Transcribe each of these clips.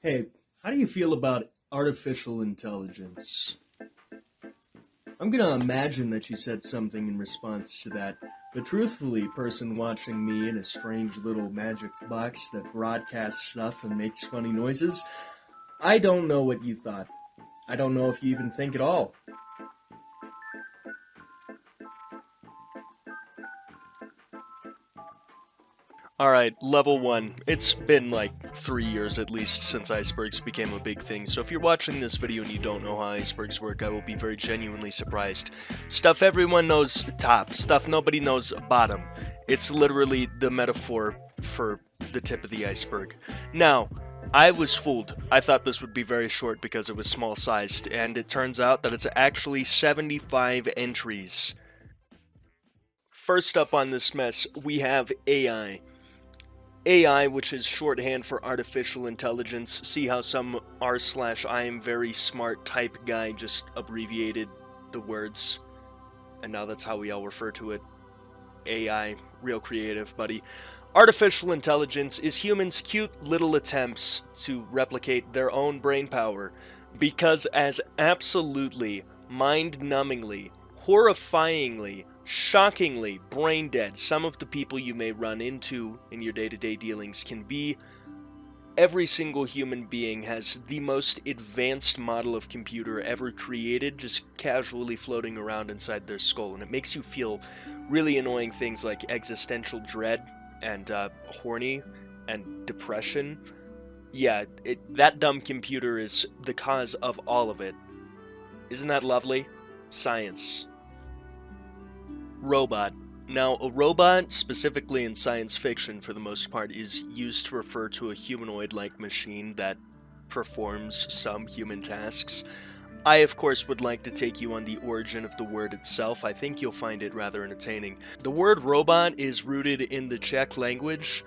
Hey, how do you feel about artificial intelligence? I'm gonna imagine that you said something in response to that, but truthfully, person watching me in a strange little magic box that broadcasts stuff and makes funny noises, I don't know what you thought. I don't know if you even think at all. Alright, level 1. It's been like 3 years at least since icebergs became a big thing, so if you're watching this video and you don't know how icebergs work, I will be very genuinely surprised. Stuff everyone knows top, stuff nobody knows bottom. It's literally the metaphor for the tip of the iceberg. Now, I was fooled. I thought this would be very short because it was small sized, and it turns out that it's actually 75 entries. First up on this mess, we have AI. AI, which is shorthand for artificial intelligence. See how some r/I am very smart type guy just abbreviated the words, and now that's how we all refer to it. AI, real creative, buddy. Artificial intelligence is humans' cute little attempts to replicate their own brain power, because as absolutely, mind-numbingly, horrifyingly, shockingly brain dead some of the people you may run into in your day-to-day dealings can be, every single human being has the most advanced model of computer ever created just casually floating around inside their skull, and it makes you feel really annoying things like existential dread and horny and depression. Yeah, that dumb computer is the cause of all of it. Isn't that lovely? Science. Robot. Now, a robot, specifically in science fiction for the most part, is used to refer to a humanoid-like machine that performs some human tasks. I, of course, would like to take you on the origin of the word itself. I think you'll find it rather entertaining. The word robot is rooted in the Czech language,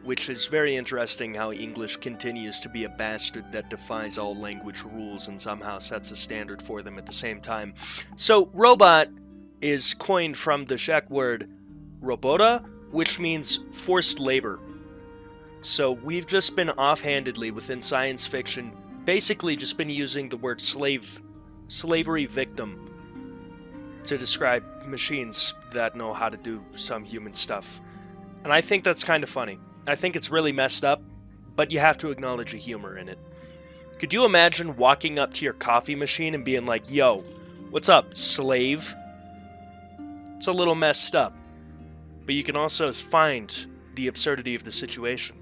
which is very interesting how English continues to be a bastard that defies all language rules and somehow sets a standard for them at the same time. So, robot is coined from the Czech word robota, which means forced labor. So we've just been offhandedly within science fiction basically just been using the word slavery victim to describe machines that know how to do some human stuff. And I think that's kind of funny. I think it's really messed up, but you have to acknowledge the humor in it. Could you imagine walking up to your coffee machine and being like, "Yo, what's up, slave?" It's a little messed up, but you can also find the absurdity of the situation.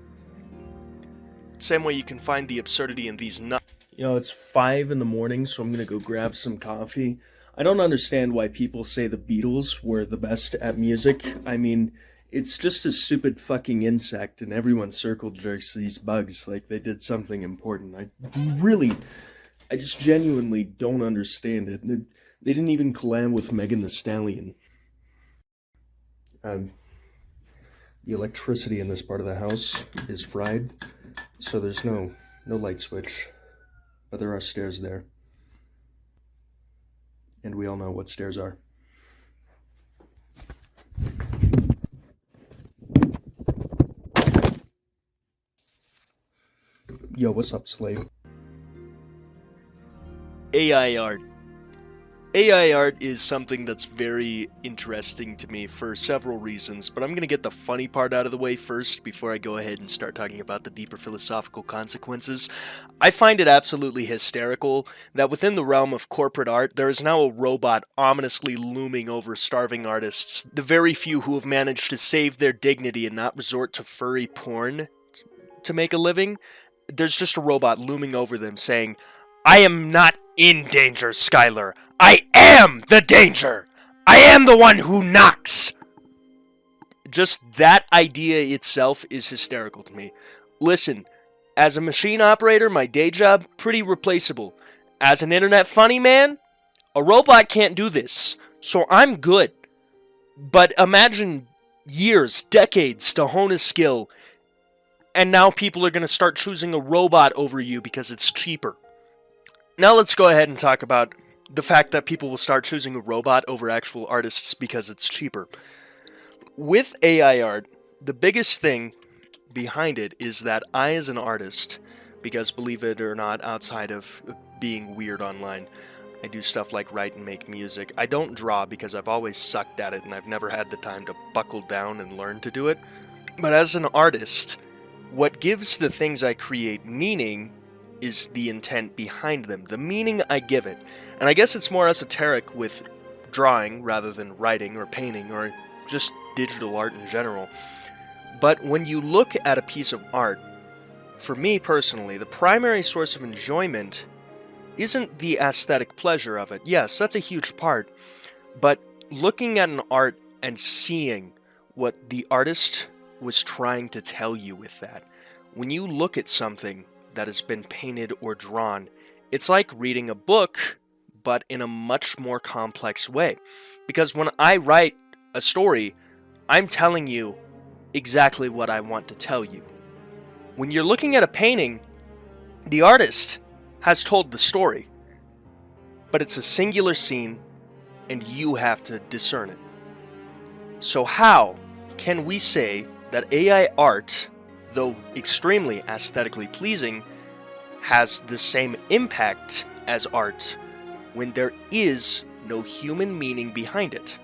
Same way you can find the absurdity in these nuts. You know, it's 5 in the morning, so I'm gonna go grab some coffee. I don't understand why people say the Beatles were the best at music. I mean, it's just a stupid fucking insect, and everyone circle jerks these bugs like they did something important. I just genuinely don't understand it. They didn't even collab with Megan Thee Stallion. The electricity in this part of the house is fried, so there's no light switch, but there are stairs there. And we all know what stairs are. Yo, what's up, slave? AI art. AI art is something that's very interesting to me for several reasons, but I'm going to get the funny part out of the way first before I go ahead and start talking about the deeper philosophical consequences. I find it absolutely hysterical that within the realm of corporate art, there is now a robot ominously looming over starving artists, the very few who have managed to save their dignity and not resort to furry porn to make a living. There's just a robot looming over them saying, "I am not in danger, Skylar. I am the danger! I am the one who knocks!" Just that idea itself is hysterical to me. Listen, as a machine operator, my day job, pretty replaceable. As an internet funny man, a robot can't do this, so I'm good. But imagine years, decades to hone a skill, and now people are going to start choosing a robot over you because it's cheaper. Now let's go ahead and talk about the fact that people will start choosing a robot over actual artists because it's cheaper. With AI art, the biggest thing behind it is that I, as an artist, because believe it or not, outside of being weird online, I do stuff like write and make music. I don't draw because I've always sucked at it and I've never had the time to buckle down and learn to do it. But as an artist, what gives the things I create meaning is the intent behind them, the meaning I give it. And I guess it's more esoteric with drawing rather than writing or painting or just digital art in general. But when you look at a piece of art, for me personally, the primary source of enjoyment isn't the aesthetic pleasure of it. Yes, that's a huge part. But looking at an art and seeing what the artist was trying to tell you with that. When you look at something that has been painted or drawn, it's like reading a book, but in a much more complex way. Because when I write a story, I'm telling you exactly what I want to tell you. When you're looking at a painting, the artist has told the story, but it's a singular scene, and you have to discern it. So how can we say that AI art, though extremely aesthetically pleasing, has the same impact as art when there is no human meaning behind it?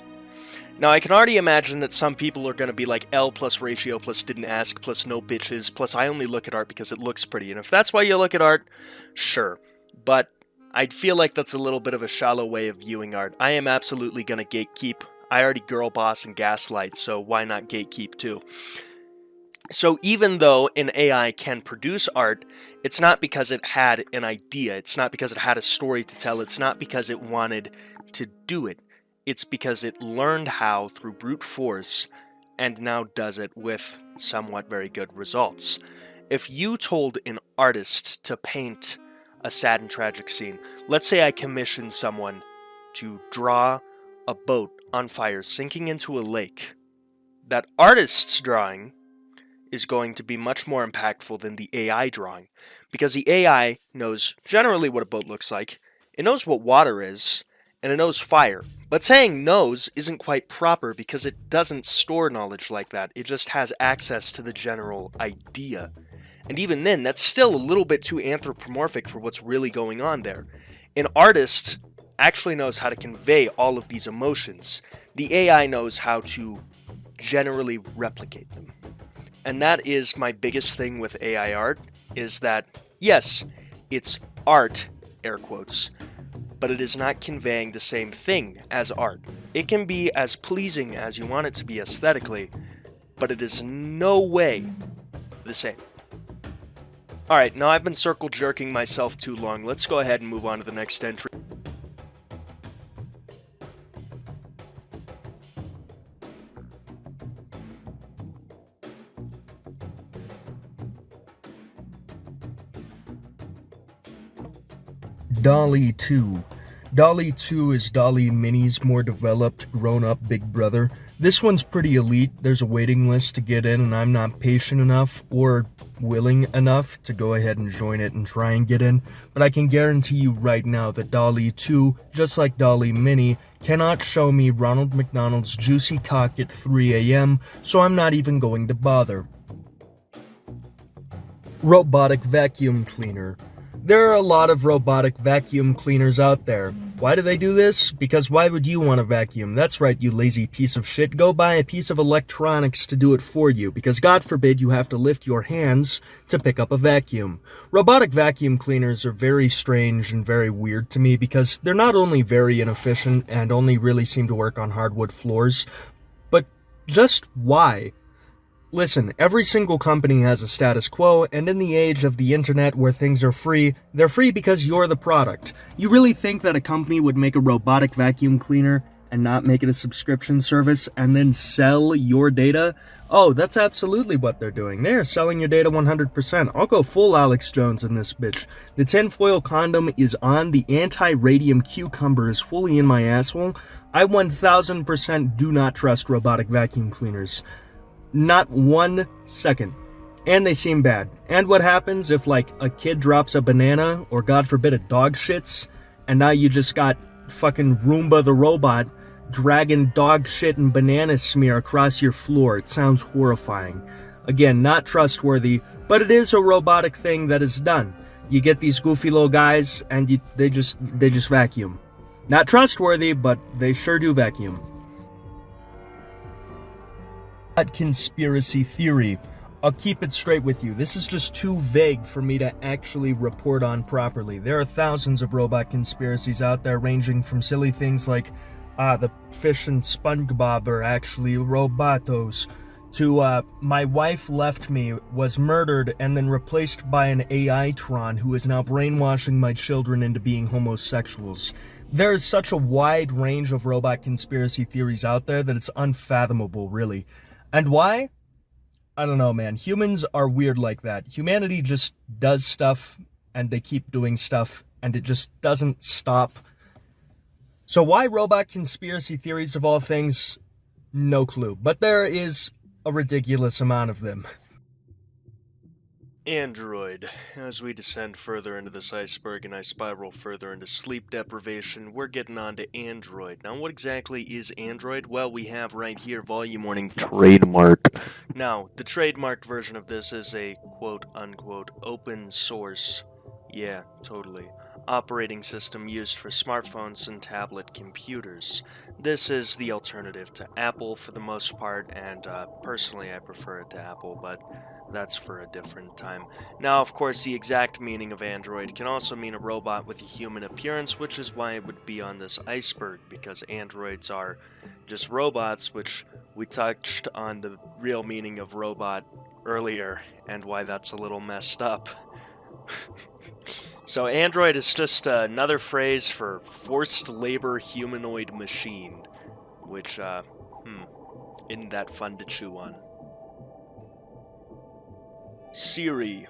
Now, I can already imagine that some people are going to be like L plus ratio plus didn't ask plus no bitches plus I only look at art because it looks pretty. And if that's why you look at art, sure. But I feel like that's a little bit of a shallow way of viewing art. I am absolutely going to gatekeep. I already girl boss and gaslight, so why not gatekeep too? So even though an AI can produce art, it's not because it had an idea. It's not because it had a story to tell. It's not because it wanted to do it. It's because it learned how through brute force and now does it with somewhat very good results. If you told an artist to paint a sad and tragic scene, let's say I commissioned someone to draw a boat on fire sinking into a lake, that artist's drawing is going to be much more impactful than the AI drawing, because the AI knows generally what a boat looks like, it knows what water is, and it knows fire. But saying knows isn't quite proper because it doesn't store knowledge like that. It just has access to the general idea. And even then, that's still a little bit too anthropomorphic for what's really going on there. An artist actually knows how to convey all of these emotions. The AI knows how to generally replicate them. And that is my biggest thing with AI art, is that, yes, it's art, air quotes, but it is not conveying the same thing as art. It can be as pleasing as you want it to be aesthetically, but it is no way the same. Alright, now I've been circle jerking myself too long. Let's go ahead and move on to the next entry. Dall-e 2. Dall-e 2 is Dall-e Mini's more developed, grown-up big brother. This one's pretty elite. There's a waiting list to get in, and I'm not patient enough or willing enough to go ahead and join it and try and get in. But I can guarantee you right now that Dall-e 2, just like Dall-e Mini, cannot show me Ronald McDonald's juicy cock at 3 a.m., so I'm not even going to bother. Robotic vacuum cleaner. There are a lot of robotic vacuum cleaners out there. Why do they do this? Because why would you want to vacuum? That's right, you lazy piece of shit. Go buy a piece of electronics to do it for you, because God forbid you have to lift your hands to pick up a vacuum. Robotic vacuum cleaners are very strange and very weird to me because they're not only very inefficient and only really seem to work on hardwood floors, but just why? Listen, every single company has a status quo, and in the age of the internet where things are free, they're free because you're the product. You really think that a company would make a robotic vacuum cleaner and not make it a subscription service and then sell your data? Oh, that's absolutely what they're doing. They're selling your data 100%. I'll go full Alex Jones in this bitch. The tinfoil condom is on. The anti-radium cucumber is fully in my asshole. I 1000% do not trust robotic vacuum cleaners. Not 1 second. And they seem bad. And what happens if, like, a kid drops a banana, or God forbid a dog shits, and now you just got fucking Roomba the robot dragging dog shit and banana smear across your floor? It sounds horrifying. Again, not trustworthy, but it is a robotic thing that is done. You get these goofy little guys, and they just vacuum. Not trustworthy, but they sure do vacuum. Conspiracy theory. I'll keep it straight with you. This is just too vague for me to actually report on properly. There are thousands of robot conspiracies out there, ranging from silly things like the fish and SpongeBob are actually robotos, to my wife left me, was murdered, and then replaced by an AI-tron who is now brainwashing my children into being homosexuals. There is such a wide range of robot conspiracy theories out there that it's unfathomable, really. And why? I don't know, man. Humans are weird like that. Humanity just does stuff, and they keep doing stuff, and it just doesn't stop. So why robot conspiracy theories of all things? No clue. But there is a ridiculous amount of them. Android. As we descend further into this iceberg and I spiral further into sleep deprivation, we're getting on to Android. Now, what exactly is Android? Well, we have right here volume warning trademark. Now, the trademarked version of this is a quote-unquote open source, yeah, totally, operating system used for smartphones and tablet computers. This is the alternative to Apple for the most part, and personally I prefer it to Apple, but that's for a different time. Now, of course, the exact meaning of Android can also mean a robot with a human appearance, which is why it would be on this iceberg, because androids are just robots, which we touched on the real meaning of robot earlier, and why that's a little messed up. So android is just another phrase for forced labor humanoid machine, which, isn't that fun to chew on. Siri.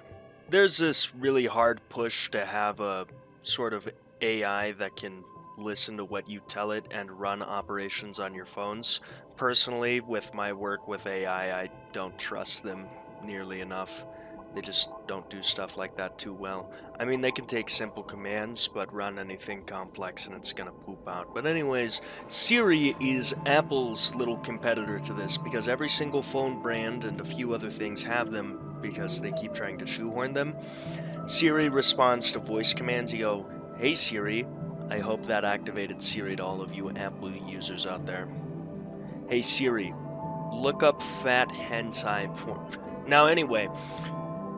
There's this really hard push to have a sort of AI that can listen to what you tell it and run operations on your phones. Personally, with my work with AI, I don't trust them nearly enough. They just don't do stuff like that too well. I mean, they can take simple commands, but run anything complex and it's gonna poop out. But anyways, Siri is Apple's little competitor to this, because every single phone brand and a few other things have them because they keep trying to shoehorn them. Siri responds to voice commands. You go, "Hey Siri." I hope that activated Siri to all of you Apple users out there. "Hey Siri, look up fat hentai porn." Now anyway,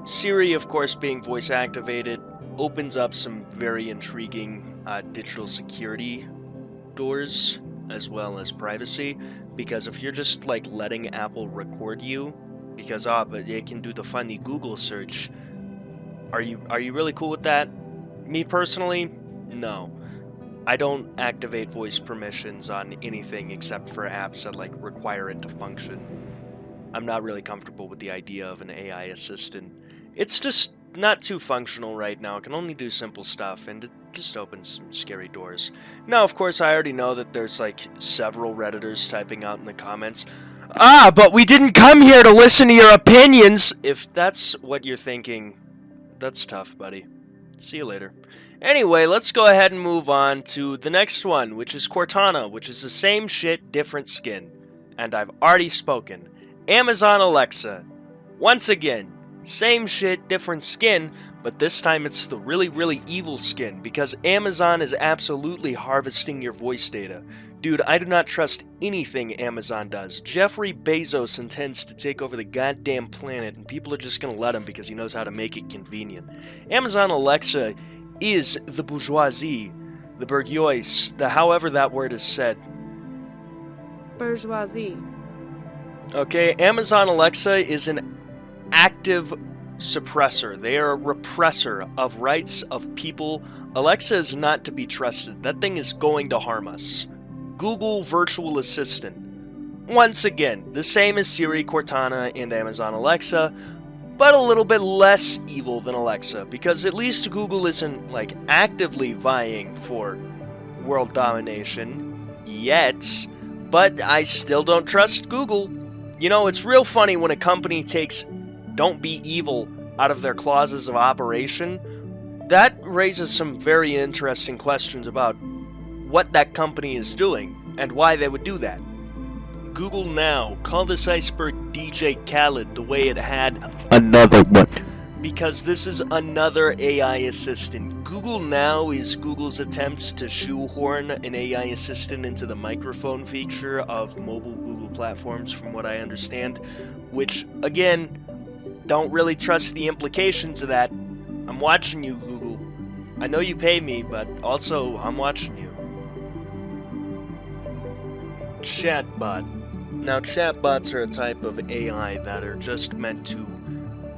Siri, of course, being voice activated, opens up some very intriguing digital security doors, as well as privacy, because if you're just like letting Apple record you, because but it can do the funny Google search, are you really cool with that? Me personally, no. I don't activate voice permissions on anything except for apps that like require it to function. I'm not really comfortable with the idea of an AI assistant. It's just not too functional right now. It can only do simple stuff, and it just opens some scary doors. Now, of course, I already know that there's like several Redditors typing out in the comments, but we didn't come here to listen to your opinions! If that's what you're thinking, that's tough, buddy. See you later. Anyway, let's go ahead and move on to the next one, which is Cortana, which is the same shit, different skin. And I've already spoken. Amazon Alexa. Once again, same shit, different skin, but this time it's the really, really evil skin, because Amazon is absolutely harvesting your voice data. Dude, I do not trust anything Amazon does. Jeffrey Bezos intends to take over the goddamn planet, and people are just gonna let him because he knows how to make it convenient. Amazon Alexa is the bourgeoisie, the bourgeois, the however that word is said. Bourgeoisie. Okay, Amazon Alexa is an active suppressor. They are a repressor of rights of people. Alexa is not to be trusted. That thing is going to harm us. Google Virtual Assistant. Once again, the same as Siri, Cortana, and Amazon Alexa, but a little bit less evil than Alexa, because at least Google isn't, like, actively vying for world domination yet, but I still don't trust Google. You know, it's real funny when a company takes "don't be evil" out of their clauses of operation. That raises some very interesting questions about what that company is doing and why they would do that. Google now. Call this Iceberg DJ Khaled the way it had Another one. because this is another AI assistant. Google Now is Google's attempts to shoehorn an AI assistant into the microphone feature of mobile Google platforms, from what I understand, which, again, don't really trust the implications of that. I'm watching you, Google. I know you pay me, but also, I'm watching you. Chatbot. Now, chatbots are a type of AI that are just meant to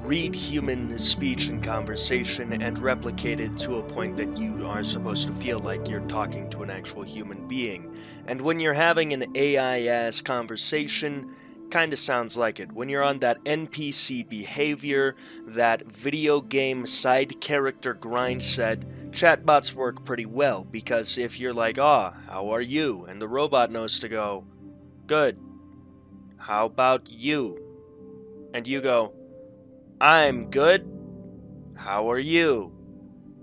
read human speech and conversation and replicate it to a point that you are supposed to feel like you're talking to an actual human being. And when you're having an AI-ass conversation, kinda sounds like it. When you're on that NPC behavior, that video game side character grind set, chatbots work pretty well, because if you're like, "Ah, how are you?" and the robot knows to go, "Good. How about you?" and you go, "I'm good. How are you?"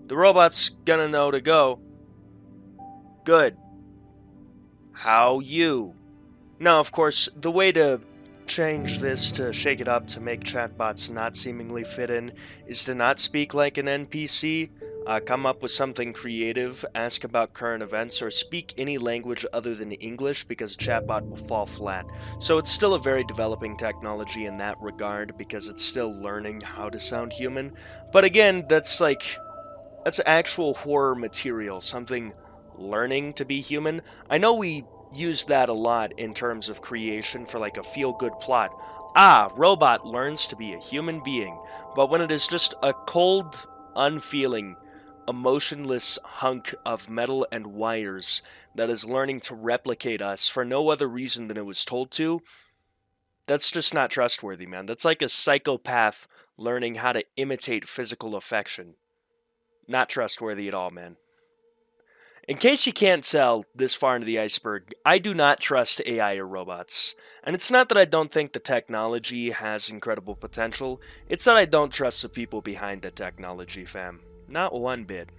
the robot's gonna know to go, "Good. How you?" Now, of course, the way to change this, to shake it up, to make chatbots not seemingly fit in, is to not speak like an NPC, come up with something creative, ask about current events, or speak any language other than English, because chatbot will fall flat. So it's still a very developing technology in that regard, because it's still learning how to sound human. But again, that's actual horror material, something learning to be human. I know we use that a lot in terms of creation for like a feel-good plot. Ah, robot learns to be a human being. But when it is just a cold, unfeeling, emotionless hunk of metal and wires that is learning to replicate us for no other reason than it was told to, that's just not trustworthy, man. That's like a psychopath learning how to imitate physical affection. Not trustworthy at all, man. In case you can't tell this far into the iceberg, I do not trust AI or robots. And it's not that I don't think the technology has incredible potential, it's that I don't trust the people behind the technology, fam. Not one bit.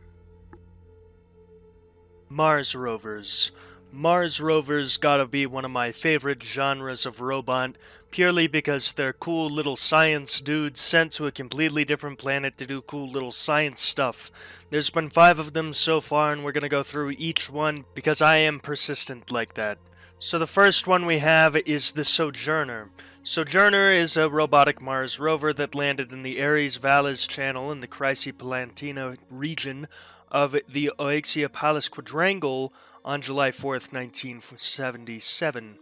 Mars rovers. Mars rovers gotta be one of my favorite genres of robot, purely because they're cool little science dudes sent to a completely different planet to do cool little science stuff. There's been 5 of them so far, and we're gonna go through each one because I am persistent like that. So the first one we have is the Sojourner. Sojourner is a robotic Mars rover that landed in the Aries-Valles Channel in the Chrysi-Palantina region of the Oaxia-Pallas Quadrangle on July 4th, 1977.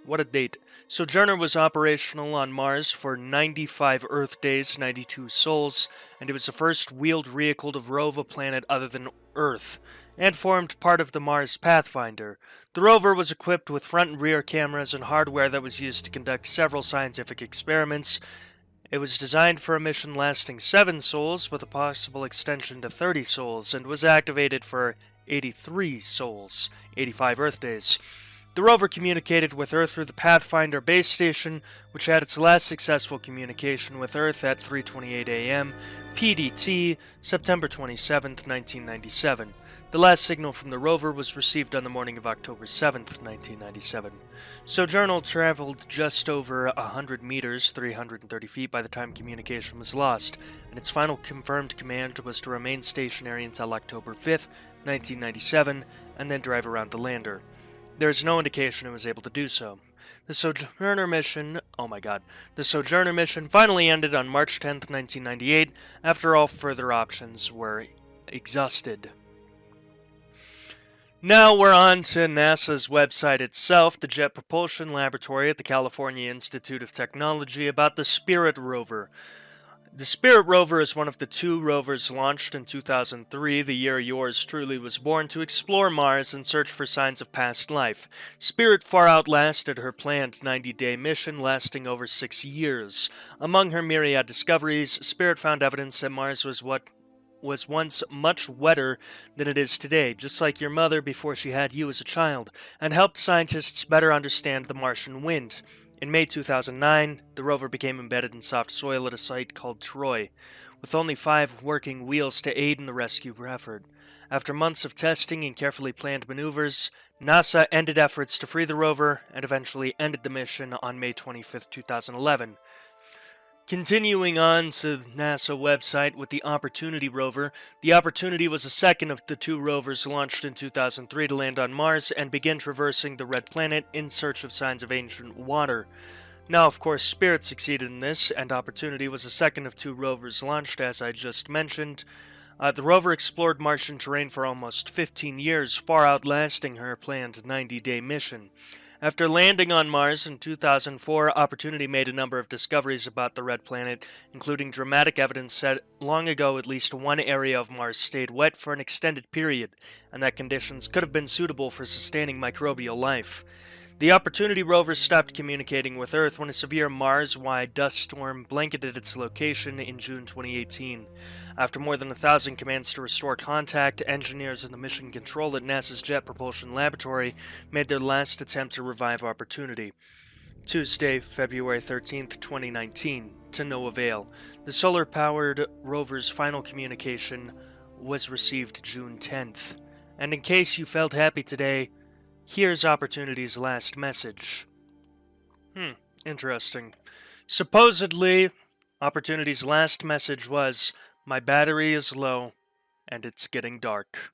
What a date. Sojourner was operational on Mars for 95 Earth days, 92 sols, and it was the first wheeled vehicle to rove a planet other than Earth, and formed part of the Mars Pathfinder. The rover was equipped with front and rear cameras and hardware that was used to conduct several scientific experiments. It was designed for a mission lasting 7 sols, with a possible extension to 30 sols, and was activated for 83 sols, 85 Earth days. The rover communicated with Earth through the Pathfinder base station, which had its last successful communication with Earth at 3:28 a.m. PDT, September 27, 1997. The last signal from the rover was received on the morning of October 7, 1997. Sojourner traveled just over 100 meters, 330 feet, by the time communication was lost, and its final confirmed command was to remain stationary until October 5, 1997, and then drive around the lander. There is no indication it was able to do so. The Sojourner mission finally ended on March 10, 1998, after all further options were exhausted. Now we're on to NASA's website itself, the Jet Propulsion Laboratory at the California Institute of Technology, about the Spirit rover. The Spirit rover is one of the 2 rovers launched in 2003, the year yours truly was born, to explore Mars and search for signs of past life. Spirit far outlasted her planned 90-day mission, lasting over 6 years. Among her myriad discoveries, Spirit found evidence that Mars was once much wetter than it is today, just like your mother before she had you as a child, and helped scientists better understand the Martian wind. In May 2009, the rover became embedded in soft soil at a site called Troy, with only 5 working wheels to aid in the rescue effort. After months of testing and carefully planned maneuvers, NASA ended efforts to free the rover and eventually ended the mission on May 25, 2011. Continuing on to the NASA website with the Opportunity rover, the Opportunity was the second of the 2 rovers launched in 2003 to land on Mars and begin traversing the red planet in search of signs of ancient water. Now, of course, Spirit succeeded in this, and Opportunity was the second of 2 rovers launched, as I just mentioned. The rover explored Martian terrain for almost 15 years, far outlasting her planned 90-day mission. After landing on Mars in 2004, Opportunity made a number of discoveries about the red planet, including dramatic evidence that long ago at least one area of Mars stayed wet for an extended period, and that conditions could have been suitable for sustaining microbial life. The Opportunity rover stopped communicating with Earth when a severe Mars-wide dust storm blanketed its location in June 2018. After more than 1,000 commands to restore contact, engineers in the Mission Control at NASA's Jet Propulsion Laboratory made their last attempt to revive Opportunity. Tuesday, February 13, 2019, to no avail. The solar-powered rover's final communication was received June 10th. And in case you felt happy today, here's Opportunity's last message. Interesting. Supposedly, Opportunity's last message was, "My battery is low, and it's getting dark."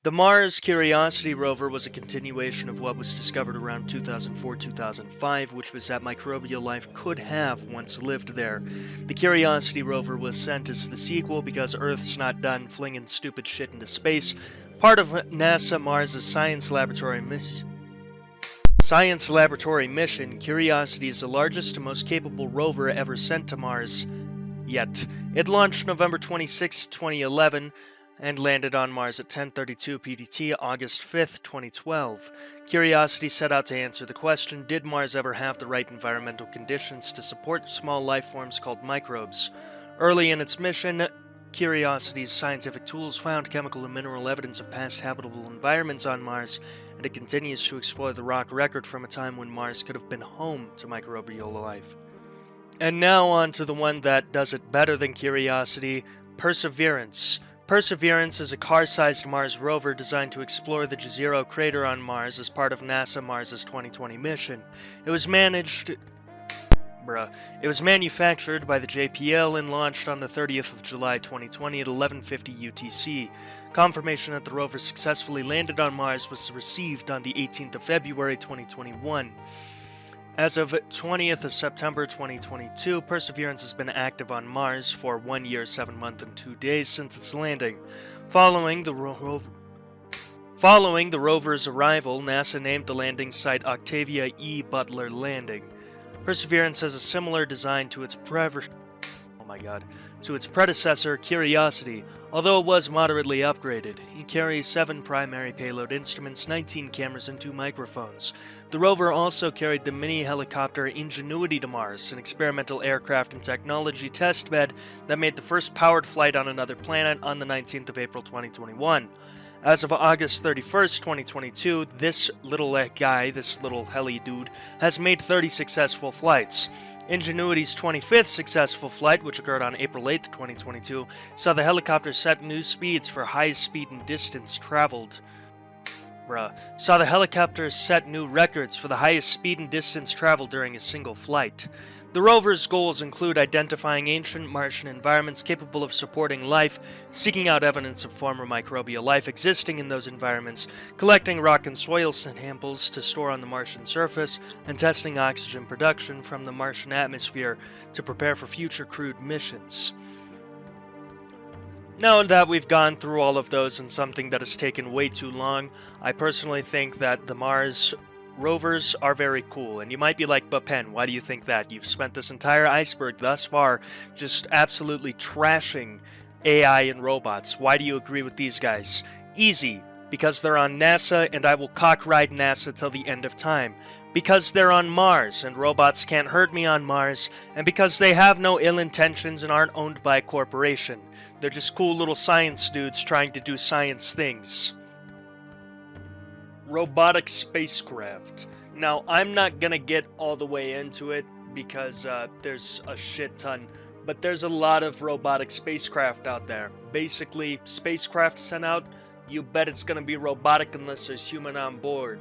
The Mars Curiosity rover was a continuation of what was discovered around 2004-2005, which was that microbial life could have once lived there. The Curiosity rover was sent as the sequel because Earth's not done flinging stupid shit into space, part of NASA Mars' Science Laboratory mission. Curiosity is the largest and most capable rover ever sent to Mars yet. It launched November 26, 2011, and landed on Mars at 10:32 PDT August 5, 2012. Curiosity set out to answer the question, did Mars ever have the right environmental conditions to support small life forms called microbes? Early in its mission, Curiosity's scientific tools found chemical and mineral evidence of past habitable environments on Mars, and it continues to explore the rock record from a time when Mars could have been home to microbial life. And now on to the one that does it better than Curiosity, Perseverance. Perseverance is a car-sized Mars rover designed to explore the Jezero crater on Mars as part of NASA Mars' 2020 mission. It was manufactured by the JPL and launched on the 30th of July 2020 at 11:50 UTC. Confirmation that the rover successfully landed on Mars was received on the 18th of February 2021. As of 20th of September 2022, Perseverance has been active on Mars for 1 year, 7 months, and 2 days since its landing. Following the rover's arrival, NASA named the landing site Octavia E. Butler Landing. Perseverance has a similar design to its predecessor, Curiosity, although it was moderately upgraded. It carries 7 primary payload instruments, 19 cameras, and 2 microphones. The rover also carried the mini-helicopter Ingenuity to Mars, an experimental aircraft and technology testbed that made the first powered flight on another planet on the 19th of April 2021. As of August 31st, 2022, this little heli dude, has made 30 successful flights. Ingenuity's 25th successful flight, which occurred on April 8th, 2022, saw the helicopter set new speeds for highest speed and distance traveled. Saw the helicopter set new records for the highest speed and distance traveled during a single flight. The rover's goals include identifying ancient Martian environments capable of supporting life, seeking out evidence of former microbial life existing in those environments, collecting rock and soil samples to store on the Martian surface, and testing oxygen production from the Martian atmosphere to prepare for future crewed missions. Now that we've gone through all of those in something that has taken way too long, I personally think that the Mars rovers are very cool, and you might be like, but Pen, why do you think that? You've spent this entire Iceberg thus far just absolutely trashing AI and robots. Why do you agree with these guys? Easy, because they're on NASA, and I will cock-ride NASA till the end of time. Because they're on Mars, and robots can't hurt me on Mars, and because they have no ill intentions and aren't owned by a corporation. They're just cool little science dudes trying to do science things. Robotic spacecraft. Now, I'm not gonna get all the way into it because there's a shit ton, but there's a lot of robotic spacecraft out there. Basically, spacecraft sent out, you bet it's gonna be robotic unless there's human on board.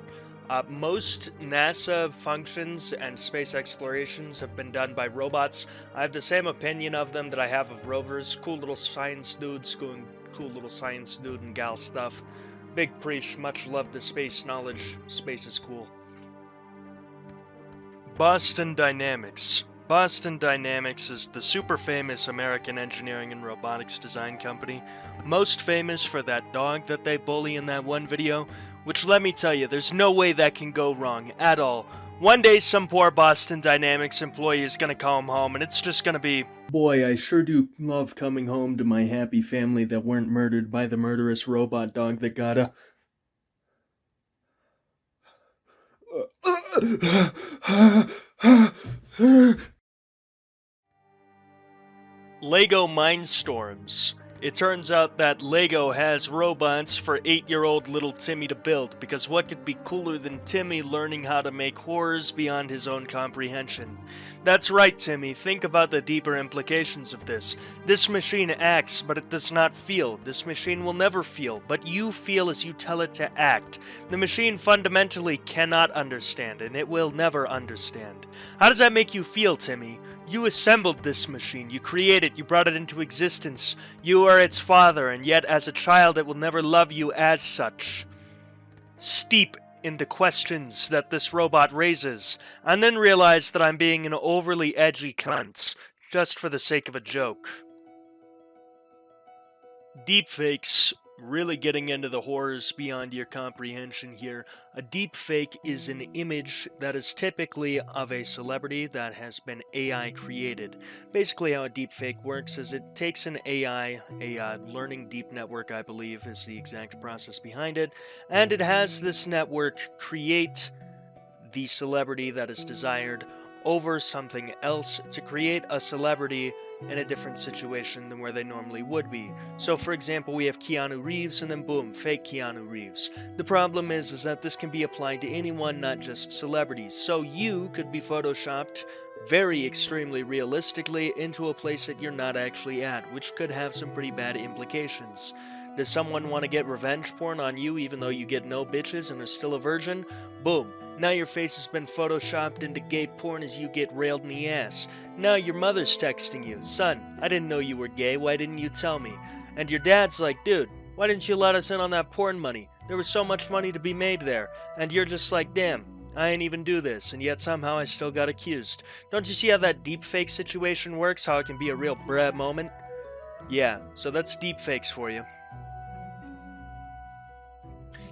Most NASA functions and space explorations have been done by robots. I have the same opinion of them that I have of rovers. Cool little science dudes doing cool little science dude and gal stuff. Big preach, much love to space knowledge. Space is cool. Boston Dynamics. Boston Dynamics is the super famous American engineering and robotics design company, most famous for that dog that they bully in that one video, which let me tell you, there's no way that can go wrong at all. One day some poor Boston Dynamics employee is gonna come home and it's just gonna be, boy, I sure do love coming home to my happy family that weren't murdered by the murderous robot dog that got a... Lego Mindstorms. It turns out that Lego has robots for 8-year-old little Timmy to build, because what could be cooler than Timmy learning how to make horrors beyond his own comprehension? That's right, Timmy, think about the deeper implications of this. This machine acts, but it does not feel. This machine will never feel, but you feel as you tell it to act. The machine fundamentally cannot understand, and it will never understand. How does that make you feel, Timmy? You assembled this machine, you created it, you brought it into existence. You are its father, and yet as a child it will never love you as such. Steep in the questions that this robot raises, and then realize that I'm being an overly edgy cunt, just for the sake of a joke. Deepfakes. Really getting into the horrors beyond your comprehension here. A deepfake is an image that is typically of a celebrity that has been AI created. Basically how a deepfake works is it takes an AI, a learning deep network I believe is the exact process behind it, and it has this network create the celebrity that is desired over something else to create a celebrity in a different situation than where they normally would be. So for example, we have Keanu Reeves and then boom, fake Keanu Reeves. The problem is that this can be applied to anyone, not just celebrities. So you could be photoshopped very extremely realistically into a place that you're not actually at, which could have some pretty bad implications. Does someone want to get revenge porn on you even though you get no bitches and are still a virgin? Boom. Now your face has been photoshopped into gay porn as you get railed in the ass. Now your mother's texting you, son, I didn't know you were gay, why didn't you tell me? And your dad's like, dude, why didn't you let us in on that porn money? There was so much money to be made there. And you're just like, damn, I ain't even do this, and yet somehow I still got accused. Don't you see how that deepfake situation works, how it can be a real bruh moment? Yeah, so that's deepfakes for you.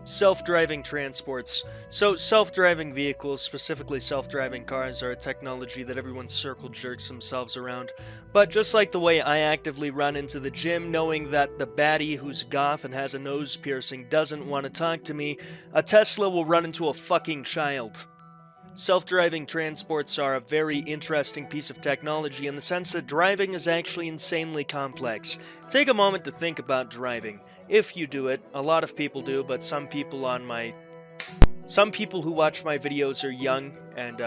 Self-driving transports. So self-driving vehicles, specifically self-driving cars, are a technology that everyone circle jerks themselves around. But just like the way I actively run into the gym knowing that the baddie who's goth and has a nose piercing doesn't want to talk to me, a Tesla will run into a fucking child. Self-driving transports are a very interesting piece of technology in the sense that driving is actually insanely complex. Take a moment to think about driving. If you do it, a lot of people do, but some people who watch my videos are young, and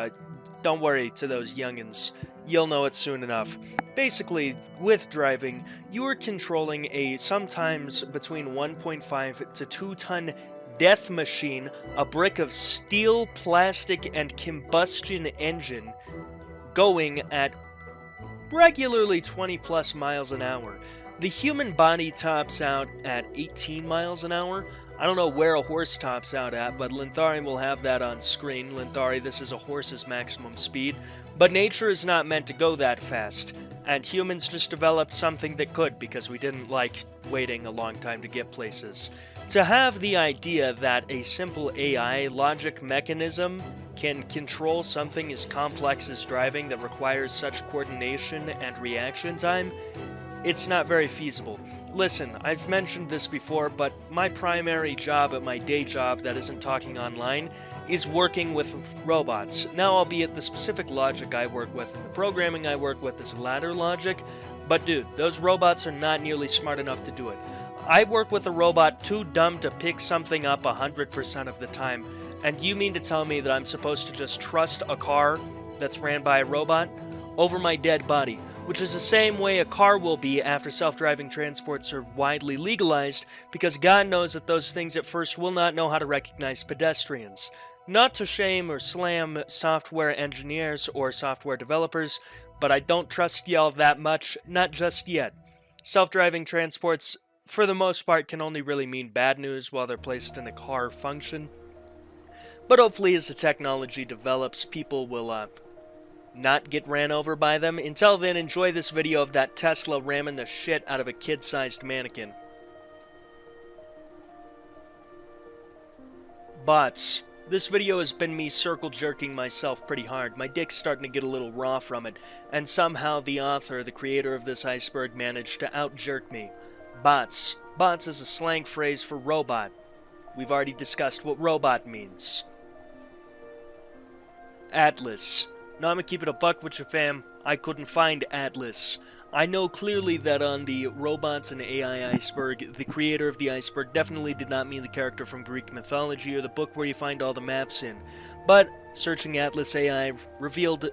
don't worry to those youngins, you'll know it soon enough. Basically, with driving, you are controlling a sometimes between 1.5 to 2 ton death machine, a brick of steel, plastic, and combustion engine, going at regularly 20 plus miles an hour. The human body tops out at 18 miles an hour. I don't know where a horse tops out at, but LINTHARI will have that on screen. LINTHARI, this is a horse's maximum speed. But nature is not meant to go that fast. And humans just developed something that could because we didn't like waiting a long time to get places. To have the idea that a simple AI logic mechanism can control something as complex as driving that requires such coordination and reaction time, it's not very feasible. Listen, I've mentioned this before, but my primary job at my day job that isn't talking online is working with robots. Now, albeit the specific logic I work with and the programming I work with is ladder logic, but dude, those robots are not nearly smart enough to do it. I work with a robot too dumb to pick something up 100% of the time, And you mean to tell me that I'm supposed to just trust a car that's ran by a robot over my dead body, which is the same way a car will be after self-driving transports are widely legalized, because God knows that those things at first will not know how to recognize pedestrians. Not to shame or slam software engineers or software developers, but I don't trust y'all that much, not just yet. Self-driving transports, for the most part, can only really mean bad news while they're placed in a car function. But hopefully as the technology develops, people will not get ran over by them. Until then, enjoy this video of that Tesla ramming the shit out of a kid-sized mannequin. Bots. This video has been me circle jerking myself pretty hard. My dick's starting to get a little raw from it, and somehow the author, the creator of this iceberg, managed to out-jerk me. Bots. Bots is a slang phrase for robot. We've already discussed what robot means. Atlas. Now I'm gonna keep it a buck with you, fam. I couldn't find Atlas. I know clearly that on the Robots and AI iceberg, the creator of the iceberg definitely did not mean the character from Greek mythology or the book where you find all the maps in. But searching Atlas AI revealed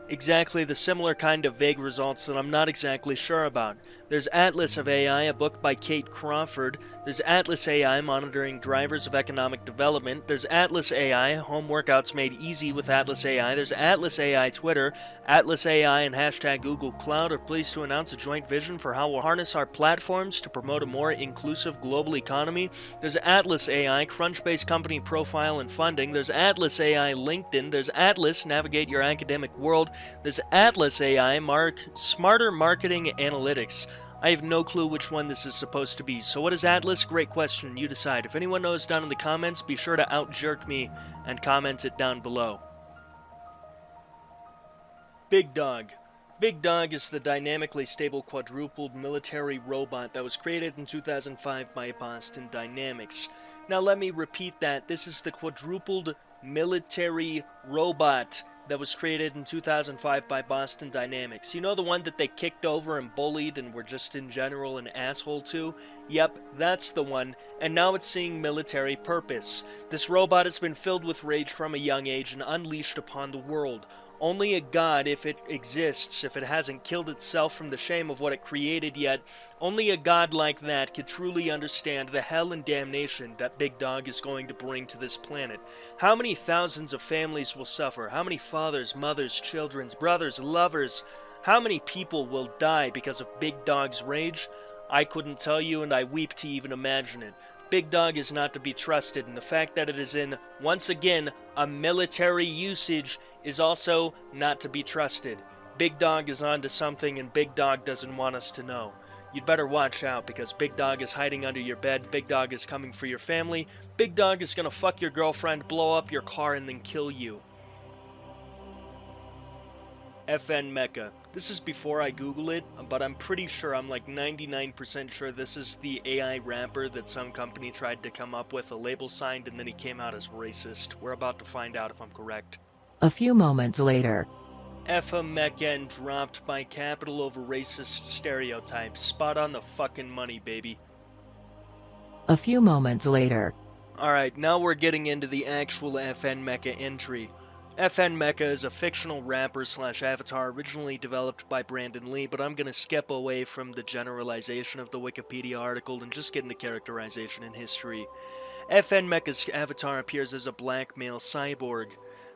exactly the similar kind of vague results that I'm not exactly sure about. There's Atlas of AI, a book by Kate Crawford. There's Atlas AI, monitoring drivers of economic development. There's Atlas AI, home workouts made easy with Atlas AI. There's Atlas AI Twitter. Atlas AI and hashtag Google Cloud are pleased to announce a joint vision for how we'll harness our platforms to promote a more inclusive global economy. There's Atlas AI, Crunchbase company profile and funding. There's Atlas AI LinkedIn. There's Atlas, navigate your academic world. There's Atlas AI, smarter marketing analytics. I have no clue which one this is supposed to be. So what is Atlas? Great question. You decide. If anyone knows down in the comments, be sure to out-jerk me and comment it down below. Big Dog. Big Dog is the dynamically stable quadrupled military robot that was created in 2005 by Boston Dynamics. Now let me repeat that. This is the quadrupled military robot that was created in 2005 by Boston Dynamics. You know, the one that they kicked over and bullied and were just in general an asshole to? Yep, that's the one, and now it's seeing military purpose. This robot has been filled with rage from a young age and unleashed upon the world. Only a god, if it exists, if it hasn't killed itself from the shame of what it created yet, only a god like that could truly understand the hell and damnation that Big Dog is going to bring to this planet. How many thousands of families will suffer? How many fathers, mothers, children, brothers, lovers? How many people will die because of Big Dog's rage? I couldn't tell you, and I weep to even imagine it. Big Dog is not to be trusted, and the fact that it is in, once again, a military usage is also not to be trusted. Big Dog is onto something, and Big Dog doesn't want us to know. You'd better watch out, because Big Dog is hiding under your bed, Big Dog is coming for your family, Big Dog is gonna fuck your girlfriend, blow up your car, and then kill you. FN Meka. This is before I Google it, but I'm pretty sure, I'm like 99% sure this is the AI rapper that some company tried to come up with, a label signed, and then he came out as racist. We're about to find out if I'm correct. A few moments later. FN Meka dropped by capital over racist stereotypes. Spot on the fucking money, baby. A few moments later. Alright, now we're getting into the actual FN Meka entry. FN Meka is a fictional rapper slash avatar originally developed by Brandon Lee, but I'm gonna skip away from the generalization of the Wikipedia article and just get into characterization and history. FN Meka's avatar appears as a black male cyborg.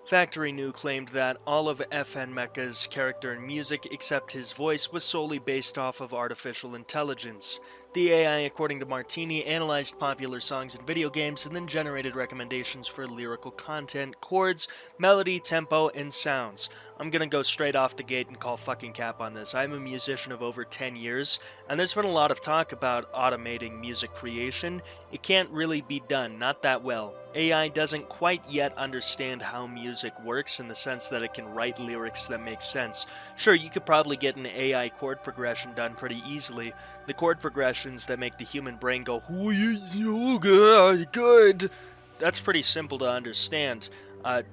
Factory New claimed that all of FN Meka's character and music, except his voice, was solely based off of artificial intelligence. The AI, according to Martini, analyzed popular songs and video games and then generated recommendations for lyrical content, chords, melody, tempo, and sounds. I'm gonna go straight off the gate and call fucking cap on this. I'm a musician of over 10 years, and there's been a lot of talk about automating music creation. It can't really be done, not that well. AI doesn't quite yet understand how music works in the sense that it can write lyrics that make sense. Sure, you could probably get an AI chord progression done pretty easily. The chord progressions that make the human brain go, "Oh, you good." That's pretty simple to understand.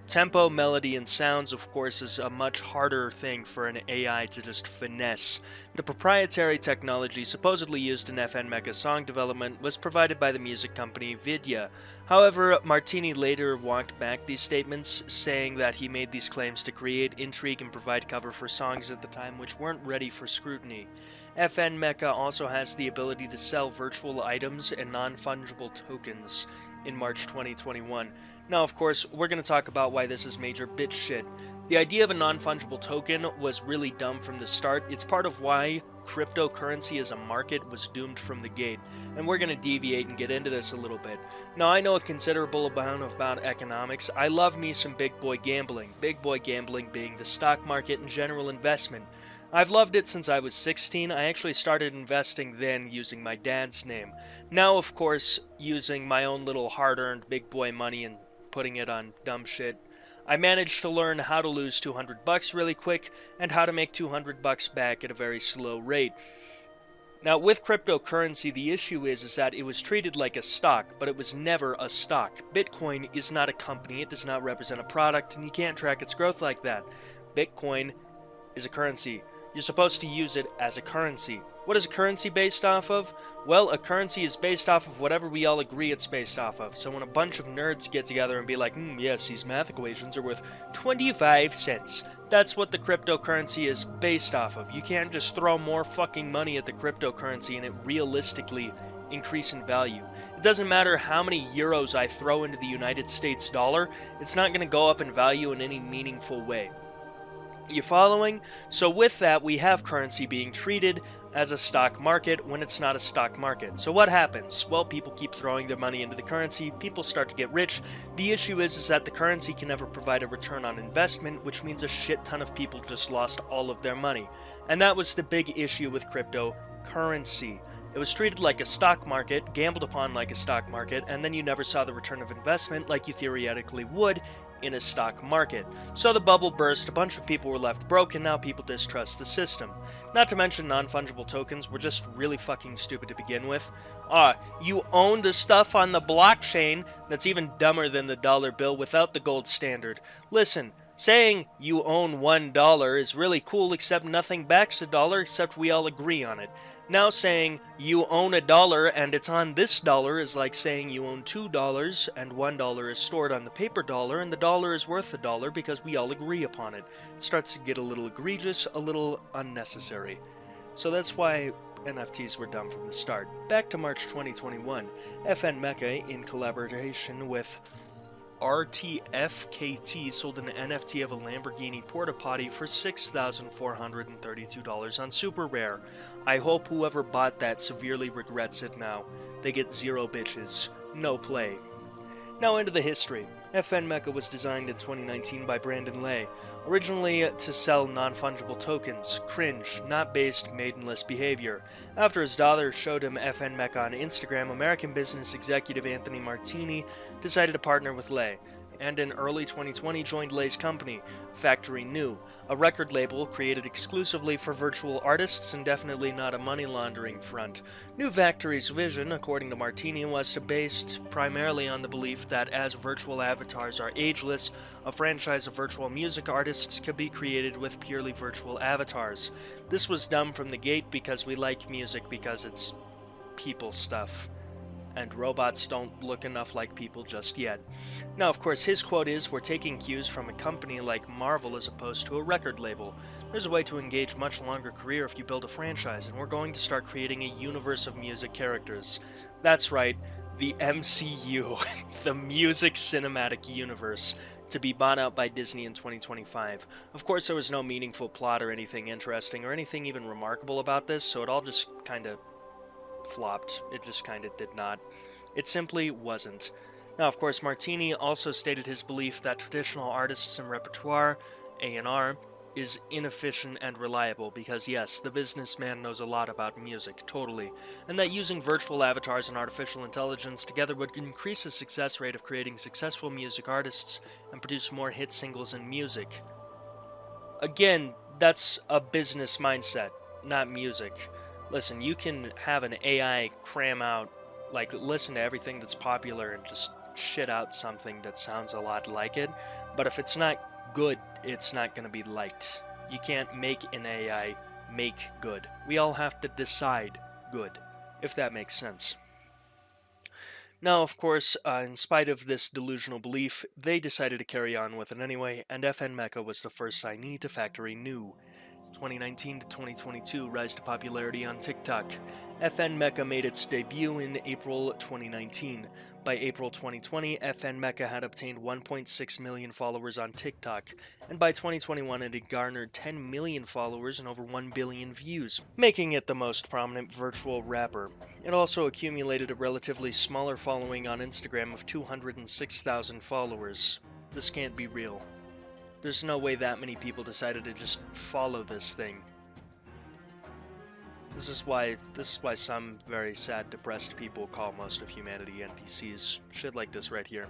Tempo, melody, and sounds, of course, is a much harder thing for an AI to just finesse. The proprietary technology supposedly used in FN Meka song development was provided by the music company Vidya. However, Martini later walked back these statements, saying that he made these claims to create intrigue and provide cover for songs at the time which weren't ready for scrutiny. FN Meka also has the ability to sell virtual items and non-fungible tokens in March 2021. Now, of course, we're going to talk about why this is major bitch shit. The idea of a non-fungible token was really dumb from the start. It's part of why cryptocurrency as a market was doomed from the gate, and we're going to deviate and get into this a little bit. Now, I know a considerable amount about economics. I love me some big boy gambling being the stock market and general investment. I've loved it since I was 16. I actually started investing then using my dad's name. Now, of course, using my own little hard-earned big boy money and putting it on dumb shit. I managed to learn how to lose $200 really quick and how to make $200 back at a very slow rate. Now, with cryptocurrency, the issue is that it was treated like a stock, but it was never a stock. Bitcoin is not a company, it does not represent a product, and you can't track its growth like that. Bitcoin is a currency. You're supposed to use it as a currency. What is a currency based off of? Well, a currency is based off of whatever we all agree it's based off of. So when a bunch of nerds get together and be like, yes, these math equations are worth 25 cents. That's what the cryptocurrency is based off of. You can't just throw more fucking money at the cryptocurrency and it realistically increase in value. It doesn't matter how many euros I throw into the United States dollar, it's not going to go up in value in any meaningful way. You following? So with that, we have currency being treated as a stock market when it's not a stock market. So what happens? Well, people keep throwing their money into the currency, people start to get rich. The issue is that the currency can never provide a return on investment, which means a shit ton of people just lost all of their money. And that was the big issue with cryptocurrency. It was treated like a stock market, gambled upon like a stock market, and then you never saw the return of investment like you theoretically would in a stock market. So the bubble burst, a bunch of people were left broke, and now people distrust the system. Not to mention non-fungible tokens were just really fucking stupid to begin with. You own the stuff on the blockchain that's even dumber than the dollar bill without the gold standard. Listen, saying you own $1 is really cool, except nothing backs a dollar except we all agree on it. Now saying you own $1 and it's on this dollar is like saying you own $2 and $1 is stored on the paper dollar and the dollar is worth $1 because we all agree upon it. It starts to get a little egregious, a little unnecessary. So that's why NFTs were dumb from the start. Back to March 2021, FN Meka, in collaboration with RTFKT, sold an NFT of a Lamborghini porta potty for $6,432 on Super Rare. I hope whoever bought that severely regrets it now. They get 0 bitches. No play. Now into the history. FN Meka was designed in 2019 by Brandon Lay, originally to sell non-fungible tokens, cringe, not based, maidenless behavior. After his daughter showed him FN Meka on Instagram, American business executive Anthony Martini decided to partner with Lay, and in early 2020 joined Lay's company, Factory New, a record label created exclusively for virtual artists and definitely not a money laundering front. New Factory's vision, according to Martini, was based primarily on the belief that as virtual avatars are ageless, a franchise of virtual music artists could be created with purely virtual avatars. This was dumb from the gate because we like music because it's people stuff. And robots don't look enough like people just yet. Now, of course, his quote is, "We're taking cues from a company like Marvel as opposed to a record label. There's a way to engage much longer career if you build a franchise, and we're going to start creating a universe of music characters." That's right, the MCU, the Music Cinematic Universe, to be bought out by Disney in 2025. Of course, there was no meaningful plot or anything interesting or anything even remarkable about this, so it all just kind of flopped. It just kind of did not. It simply wasn't. Now, of course, Martini also stated his belief that traditional artists and repertoire, A&R, is inefficient and reliable because, yes, the businessman knows a lot about music, totally, and that using virtual avatars and artificial intelligence together would increase the success rate of creating successful music artists and produce more hit singles and music. Again, that's a business mindset, not music. Listen, you can have an AI cram out, listen to everything that's popular and just shit out something that sounds a lot like it. But if it's not good, it's not going to be liked. You can't make an AI make good. We all have to decide good, if that makes sense. Now, of course, in spite of this delusional belief, they decided to carry on with it anyway, and FN Meka was the first signee to Factory New. 2019 to 2022 rise to popularity on TikTok. FN Meka made its debut in April 2019. By April 2020, FN Meka had obtained 1.6 million followers on TikTok, and by 2021 it had garnered 10 million followers and over 1 billion views, making it the most prominent virtual rapper. It also accumulated a relatively smaller following on Instagram of 206,000 followers. This can't be real. There's no way that many people decided to just follow this thing. This is why some very sad, depressed people call most of humanity NPCs. Shit like this right here.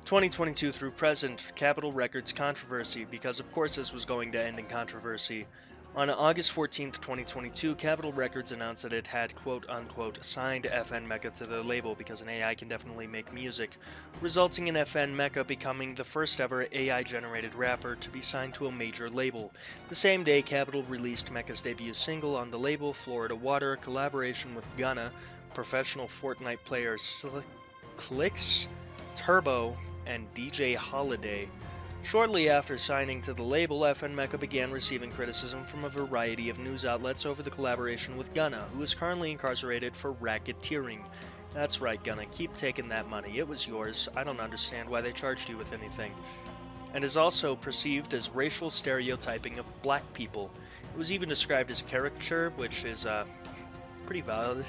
2022 through present, Capitol Records controversy, because of course this was going to end in controversy. On August 14th, 2022, Capitol Records announced that it had quote-unquote signed FN Meka to the label because an AI can definitely make music, resulting in FN Meka becoming the first ever AI-generated rapper to be signed to a major label. The same day, Capitol released Meka's debut single on the label, Florida Water, a collaboration with Gunna, professional Fortnite player Clicks, Turbo, and DJ Holiday. Shortly after signing to the label, FN Meka began receiving criticism from a variety of news outlets over the collaboration with Gunna, who is currently incarcerated for racketeering. That's right, Gunna, keep taking that money. It was yours. I don't understand why they charged you with anything. And is also perceived as racial stereotyping of black people. It was even described as caricature, which is pretty valid.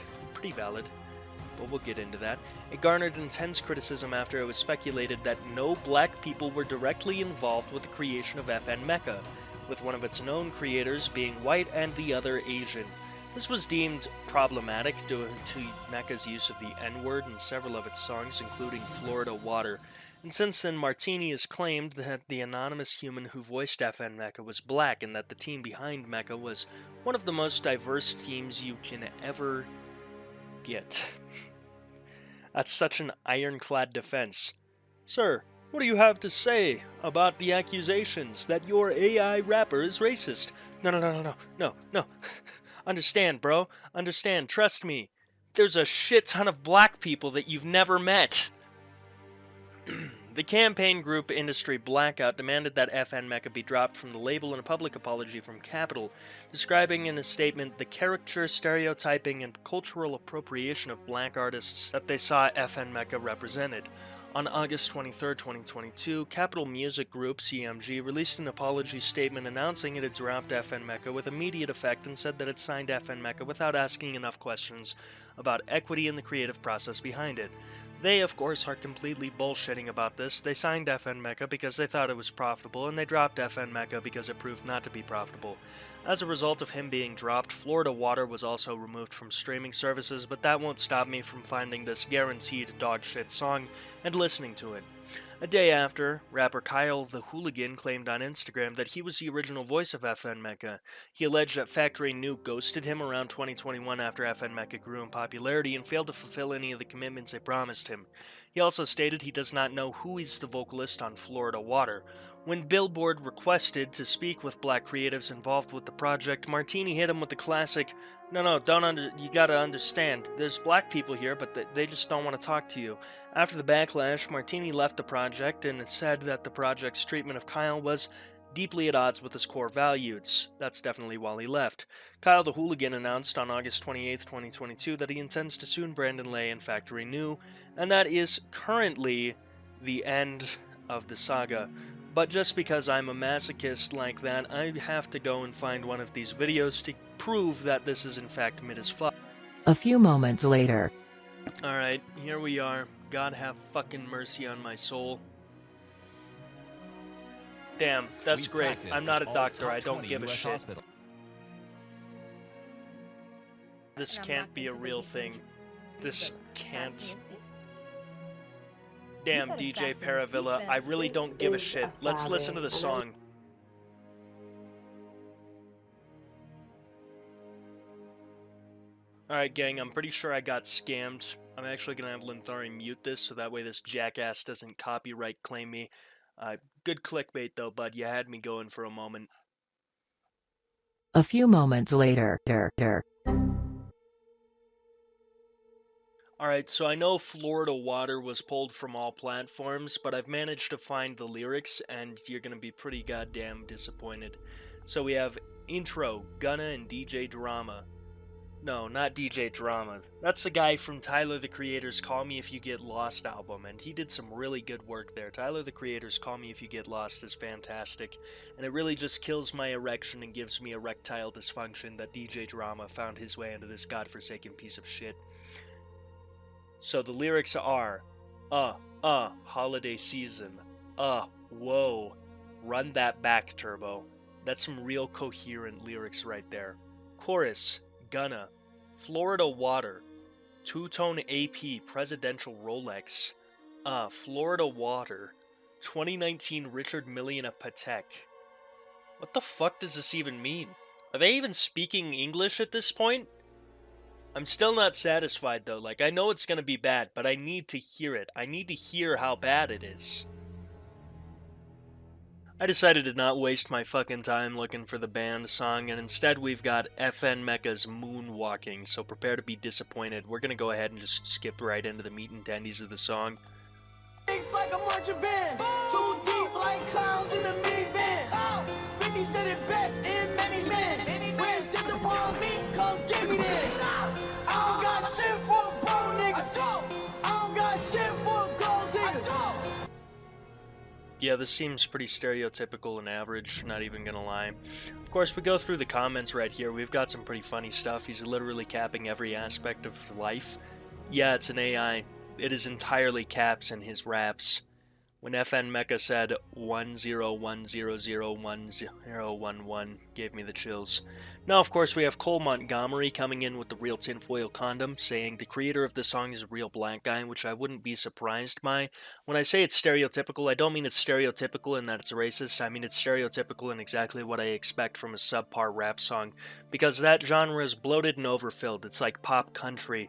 But we'll get into that. It garnered intense criticism after it was speculated that no black people were directly involved with the creation of FN Meka, with one of its known creators being white and the other Asian. This was deemed problematic due to Meka's use of the N-word in several of its songs, including Florida Water. And since then, Martini has claimed that the anonymous human who voiced FN Meka was black, and that the team behind Meka was one of the most diverse teams you can ever get. That's such an ironclad defense. Sir, what do you have to say about the accusations that your AI rapper is racist? No. Understand, bro. Understand. Trust me. There's a shit ton of black people that you've never met. The campaign group Industry Blackout demanded that FN Meka be dropped from the label in a public apology from Capitol, describing in a statement the caricature, stereotyping, and cultural appropriation of black artists that they saw FN Meka represented. On August 23, 2022, Capitol Music Group, CMG, released an apology statement announcing it had dropped FN Meka with immediate effect and said that it signed FN Meka without asking enough questions about equity in the creative process behind it. They, of course, are completely bullshitting about this. They signed FN Meka because they thought it was profitable, and they dropped FN Meka because it proved not to be profitable. As a result of him being dropped, Florida Water was also removed from streaming services, but that won't stop me from finding this guaranteed dogshit song and listening to it. A day after, rapper Kyle the Hooligan claimed on Instagram that he was the original voice of FN Meka. He alleged that Factory New ghosted him around 2021 after FN Meka grew in popularity and failed to fulfill any of the commitments they promised him. He also stated he does not know who is the vocalist on Florida Water. When Billboard requested to speak with black creatives involved with the project, Martini hit him with the classic, you gotta understand, there's black people here, but they just don't want to talk to you. After the backlash, Martini left the project, and it said that the project's treatment of Kyle was deeply at odds with his core values. That's definitely why he left. Kyle the Hooligan announced on August 28, 2022 that he intends to sue Brandon Lay and Factory New, and that is currently the end of the saga. But just because I'm a masochist like that, I have to go and find one of these videos to prove that this is in fact mid as fuck. A few moments later. Alright, here we are. God have fucking mercy on my soul. Damn, that's great. I'm not a doctor, I don't give a shit. This can't be a real thing. This can't. Damn, DJ Paravilla, I really don't give a shit. Let's listen to the song. Alright gang, I'm pretty sure I got scammed. I'm actually gonna have LINTHARI mute this so that way this jackass doesn't copyright claim me. Good clickbait though, bud. You had me going for a moment. A few moments later. Alright, so I know Florida Water was pulled from all platforms, but I've managed to find the lyrics, and you're gonna be pretty goddamn disappointed. So we have intro, Gunna and DJ Drama. No, not DJ Drama. That's the guy from Tyler the Creator's Call Me If You Get Lost album, and he did some really good work there. Tyler the Creator's Call Me If You Get Lost is fantastic, and it really just kills my erection and gives me erectile dysfunction that DJ Drama found his way into this godforsaken piece of shit. So the lyrics are, holiday season, whoa, run that back, Turbo. That's some real coherent lyrics right there. Chorus, Gunna, Florida Water, two-tone AP presidential Rolex, Florida Water, 2019 Richard Million of Patek. What the fuck does this even mean? Are they even speaking English at this point? I'm still not satisfied though, like I know it's gonna be bad, but I need to hear it. I need to hear how bad it is. I decided to not waste my fucking time looking for the band song, and instead we've got FN Meka's Moonwalking, so prepare to be disappointed. We're gonna go ahead and just skip right into the meat and dandies of the song. It's like a marching band, too deep like clowns in the minivan. 50 said it best in many men. Where's the upon me? Come give me this. I don't got shit for a bro nigga. I don't got shit for a gold digger. Yeah, this seems pretty stereotypical and average, not even gonna lie. Of course, we go through the comments right here. We've got some pretty funny stuff. He's literally capping every aspect of life. Yeah, it's an AI. It is entirely caps in his raps. When FN Meka said 1010001011 gave me the chills. Now, of course, we have Cole Montgomery coming in with the real tinfoil condom, saying the creator of the song is a real black guy, which I wouldn't be surprised by. When I say it's stereotypical, I don't mean it's stereotypical in that it's racist. I mean it's stereotypical in exactly what I expect from a subpar rap song, because that genre is bloated and overfilled. It's like pop country.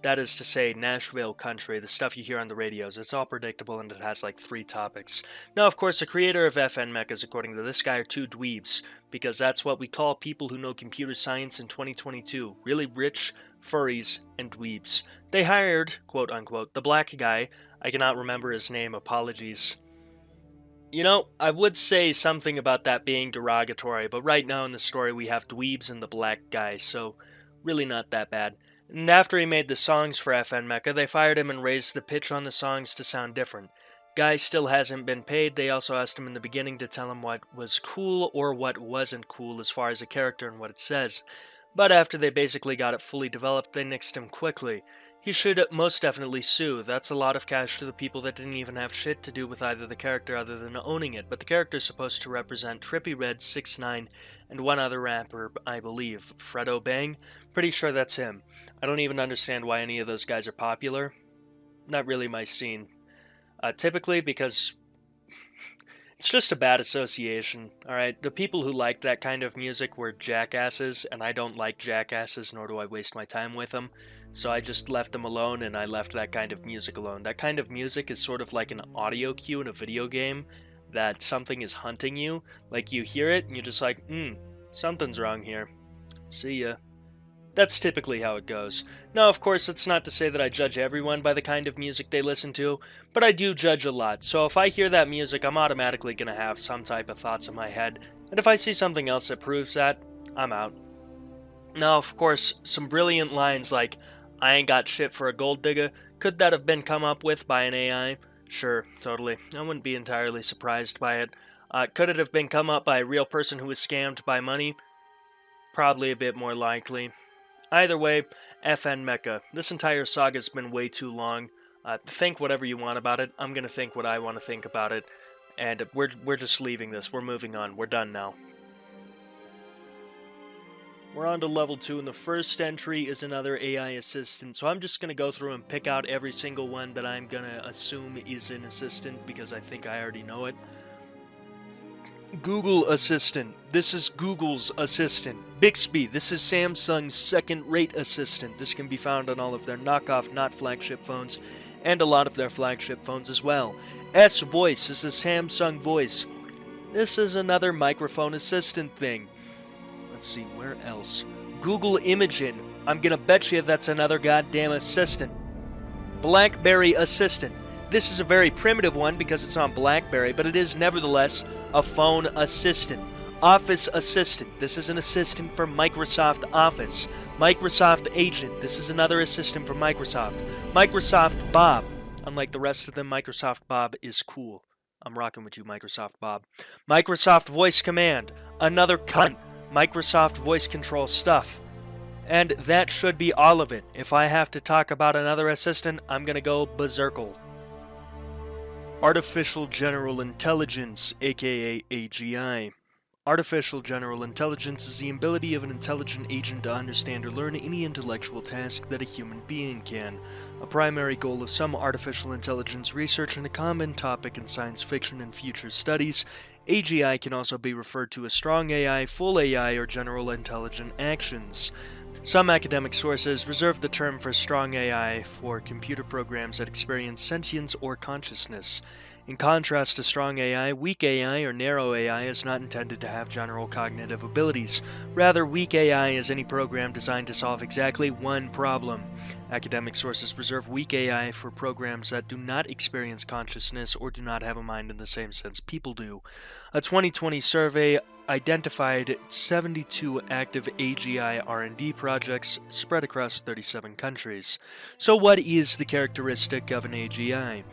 That is to say, Nashville country, the stuff you hear on the radios. It's all predictable and it has like 3 topics. Now, of course, the creator of FN Mekas, according to this guy, are 2 dweebs, because that's what we call people who know computer science in 2022. Really rich, furries, and dweebs. They hired, quote-unquote, the black guy. I cannot remember his name, apologies. You know, I would say something about that being derogatory, but right now in the story we have dweebs and the black guy, so really not that bad. And after he made the songs for FN Meka, they fired him and raised the pitch on the songs to sound different. Guy still hasn't been paid. They also asked him in the beginning to tell him what was cool or what wasn't cool as far as a character and what it says. But after they basically got it fully developed, they nixed him quickly. He should most definitely sue. That's a lot of cash to the people that didn't even have shit to do with either the character other than owning it. But the character is supposed to represent Trippie Redd, 6ix9ine, and one other rapper, I believe, Fredo Bang. Pretty sure that's him. I don't even understand why any of those guys are popular. Not really my scene. Typically because it's just a bad association, alright? The people who liked that kind of music were jackasses, and I don't like jackasses, nor do I waste my time with them. So I just left them alone, and I left that kind of music alone. That kind of music is sort of like an audio cue in a video game, that something is hunting you. Like, you hear it, and you're just like, something's wrong here. See ya. That's typically how it goes. Now, of course, it's not to say that I judge everyone by the kind of music they listen to, but I do judge a lot. So if I hear that music, I'm automatically going to have some type of thoughts in my head. And if I see something else that proves that, I'm out. Now, of course, some brilliant lines like, I ain't got shit for a gold digger, could that have been come up with by an AI? Sure, totally. I wouldn't be entirely surprised by it. Could it have been come up by a real person who was scammed by money? Probably a bit more likely. Either way, FN Meka. This entire saga's been way too long. Think whatever you want about it. I'm gonna think what I want to think about it. And we're just leaving this. We're moving on. We're done now. We're on to level 2, and the first entry is another AI assistant. So I'm just going to go through and pick out every single one that I'm going to assume is an assistant, because I think I already know it. Google Assistant. This is Google's assistant. Bixby. This is Samsung's second-rate assistant. This can be found on all of their knockoff, not flagship phones, and a lot of their flagship phones as well. S voice is a Samsung voice. This is another microphone assistant thing. Let's see, where else? Google Imagen. I'm gonna bet you that's another goddamn assistant. BlackBerry Assistant. This is a very primitive one because it's on BlackBerry, but it is nevertheless a phone assistant. Office Assistant. This is an assistant for Microsoft Office. Microsoft Agent. This is another assistant for Microsoft. Microsoft Bob. Unlike the rest of them, Microsoft Bob is cool. I'm rocking with you, Microsoft Bob. Microsoft Voice Command. Another cunt. Microsoft Voice Control stuff. And that should be all of it. If I have to talk about another assistant, I'm gonna go berserkle. Artificial General Intelligence, aka AGI. Artificial General Intelligence is the ability of an intelligent agent to understand or learn any intellectual task that a human being can. A primary goal of some artificial intelligence research and a common topic in science fiction and future studies, AGI can also be referred to as strong AI, full AI, or general intelligent actions. Some academic sources reserve the term for strong AI for computer programs that experience sentience or consciousness. In contrast to strong AI, weak AI or narrow AI is not intended to have general cognitive abilities. Rather, weak AI is any program designed to solve exactly one problem. Academic sources reserve weak AI for programs that do not experience consciousness or do not have a mind in the same sense people do. A 2020 survey identified 72 active AGI R&D projects spread across 37 countries. So what is the characteristic of an AGI?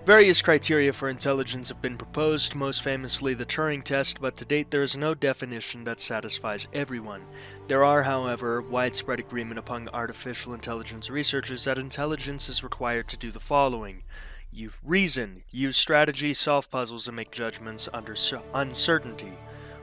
Various criteria for intelligence have been proposed, most famously the Turing test, but to date there is no definition that satisfies everyone. There are, however, widespread agreement among artificial intelligence researchers that intelligence is required to do the following. Reason, use strategy, solve puzzles, and make judgments under uncertainty.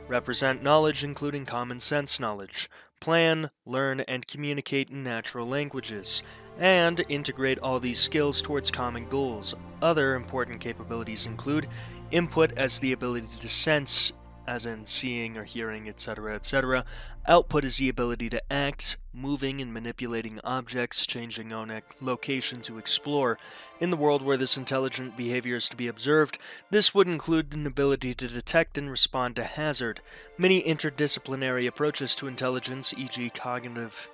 Represent knowledge, including common sense knowledge. Plan, learn, and communicate in natural languages. And integrate all these skills towards common goals. Other important capabilities include input as the ability to sense, as in seeing or hearing, etc., etc. Output is the ability to act, moving and manipulating objects, changing own location to explore. In the world where this intelligent behavior is to be observed, this would include an ability to detect and respond to hazard. Many interdisciplinary approaches to intelligence, e.g. cognitive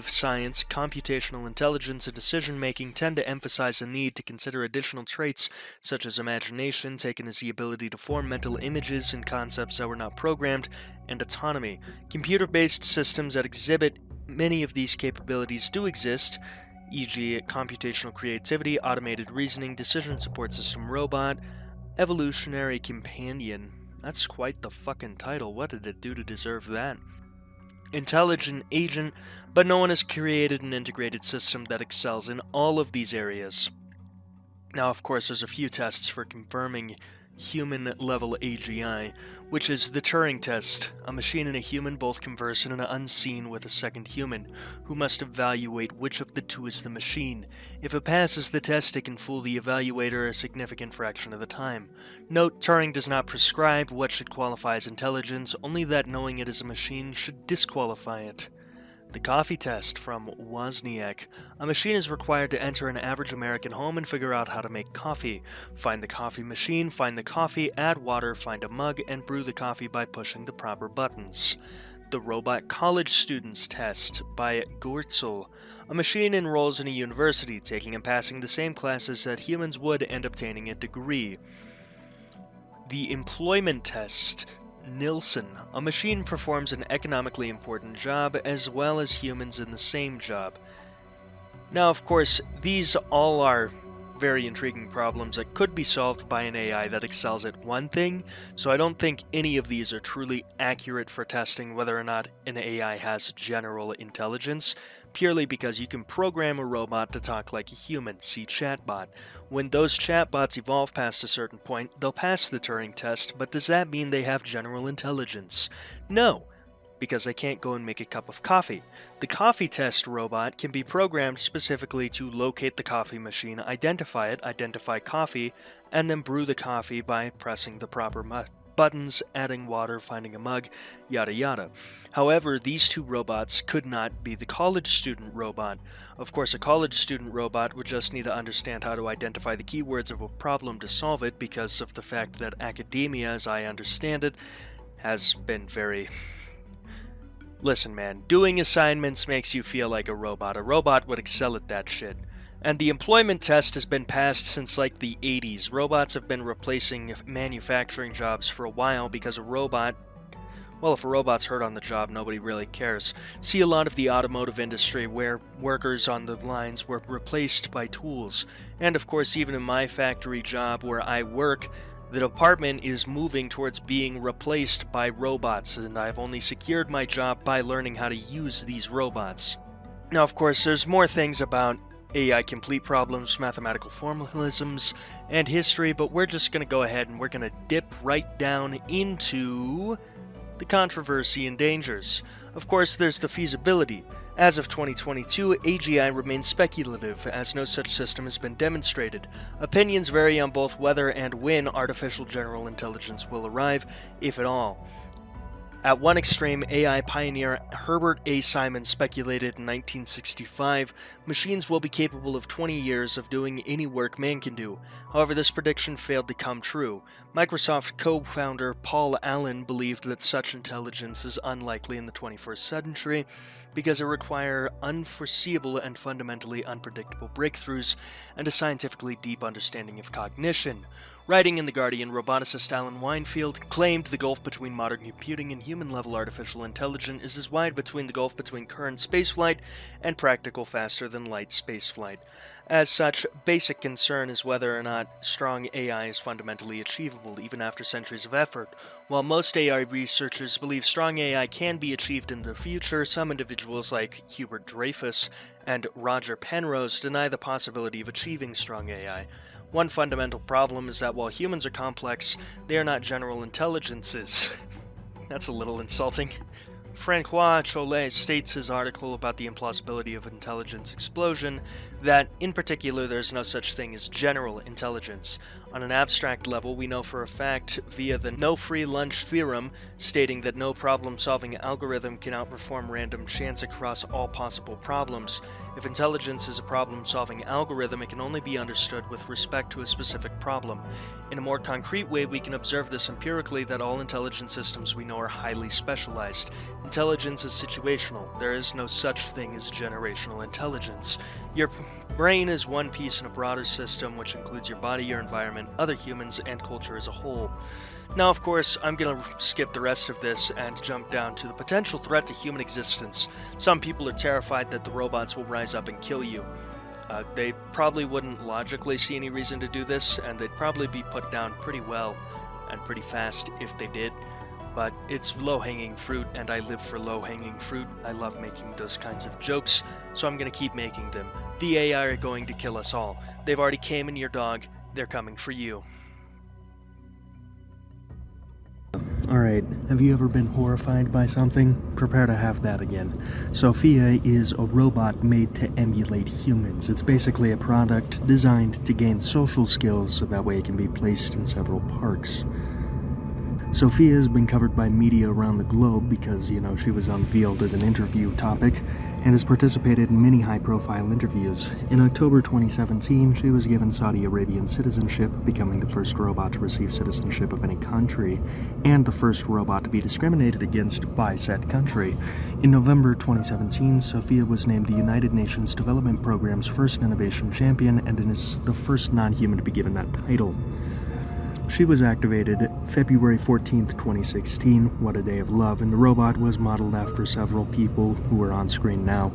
science, computational intelligence, and decision-making tend to emphasize the need to consider additional traits such as imagination, taken as the ability to form mental images and concepts that were not programmed, and autonomy. Computer-based systems that exhibit many of these capabilities do exist, e.g. computational creativity, automated reasoning, decision support system robot, evolutionary companion. That's quite the fucking title. What did it do to deserve that? Intelligent agent, but no one has created an integrated system that excels in all of these areas. Now, of course, there's a few tests for confirming human-level AGI, which is the Turing test. A machine and a human both converse in an unseen with a second human, who must evaluate which of the two is the machine. If it passes the test, it can fool the evaluator a significant fraction of the time. Note, Turing does not prescribe what should qualify as intelligence, only that knowing it is a machine should disqualify it. The coffee test from Wozniak. A machine is required to enter an average American home and figure out how to make coffee. Find the coffee machine, find the coffee, add water, find a mug, and brew the coffee by pushing the proper buttons. The Robot College Students Test by Goertzel. A machine enrolls in a university, taking and passing the same classes that humans would and obtaining a degree. The Employment Test. Nielsen. A machine performs an economically important job as well as humans in the same job. Now, of course, these all are very intriguing problems that could be solved by an AI that excels at one thing, so I don't think any of these are truly accurate for testing whether or not an AI has general intelligence, purely because you can program a robot to talk like a human, see chatbot. When those chatbots evolve past a certain point, they'll pass the Turing test, but does that mean they have general intelligence? No, because they can't go and make a cup of coffee. The coffee test robot can be programmed specifically to locate the coffee machine, identify it, identify coffee, and then brew the coffee by pressing the proper buttons, adding water, finding a mug, yada yada. However, these two robots could not be the college student robot. Of course, a college student robot would just need to understand how to identify the keywords of a problem to solve it, because of the fact that academia, as I understand it, has been very... Listen, man, doing assignments makes you feel like a robot. A robot would excel at that shit. And the employment test has been passed since like the 80s. Robots have been replacing manufacturing jobs for a while because a robot... Well, if a robot's hurt on the job, nobody really cares. See a lot of the automotive industry where workers on the lines were replaced by tools. And of course, even in my factory job where I work, the department is moving towards being replaced by robots, and I've only secured my job by learning how to use these robots. Now, of course, there's more things about AI complete problems, mathematical formalisms, and history, but we're just going to go ahead and we're going to dip right down into the controversy and dangers. Of course, there's the feasibility. As of 2022, AGI remains speculative, as no such system has been demonstrated. Opinions vary on both whether and when artificial general intelligence will arrive, if at all. At one extreme, AI pioneer Herbert A. Simon speculated in 1965, machines will be capable of 20 years of doing any work man can do. However, this prediction failed to come true. Microsoft co-founder Paul Allen believed that such intelligence is unlikely in the 21st century because it requires unforeseeable and fundamentally unpredictable breakthroughs and a scientifically deep understanding of cognition. Writing in The Guardian, roboticist Alan Weinfeld claimed the gulf between modern computing and human-level artificial intelligence is as wide between the gulf between current spaceflight and practical faster-than-light spaceflight. As such, basic concern is whether or not strong AI is fundamentally achievable, even after centuries of effort. While most AI researchers believe strong AI can be achieved in the future, some individuals like Hubert Dreyfus and Roger Penrose deny the possibility of achieving strong AI. One fundamental problem is that while humans are complex, they are not general intelligences. That's a little insulting. Francois Cholet states his article about the implausibility of intelligence explosion that, in particular, there's no such thing as general intelligence. On an abstract level, we know for a fact via the no free lunch theorem, stating that no problem-solving algorithm can outperform random chance across all possible problems. If intelligence is a problem-solving algorithm, it can only be understood with respect to a specific problem. In a more concrete way, we can observe this empirically that all intelligent systems we know are highly specialized. Intelligence is situational. There is no such thing as generational intelligence. Your brain is one piece in a broader system, which includes your body, your environment, other humans, and culture as a whole. Now, of course, I'm going to skip the rest of this and jump down to the potential threat to human existence. Some people are terrified that the robots will rise up and kill you. They probably wouldn't logically see any reason to do this, and they'd probably be put down pretty well and pretty fast if they did. But it's low-hanging fruit, and I live for low-hanging fruit. I love making those kinds of jokes, so I'm going to keep making them. The AI are going to kill us all. They've already came in your dog. They're coming for you. Alright, have you ever been horrified by something? Prepare to have that again. Sophia is a robot made to emulate humans. It's basically a product designed to gain social skills so that way it can be placed in several parks. Sophia has been covered by media around the globe because, she was unveiled as an interview topic and has participated in many high-profile interviews. In October 2017, she was given Saudi Arabian citizenship, becoming the first robot to receive citizenship of any country, and the first robot to be discriminated against by said country. In November 2017, Sophia was named the United Nations Development Programme's first innovation champion and is the first non-human to be given that title. She was activated February 14th, 2016, What a Day of Love, and the robot was modeled after several people who are on screen now,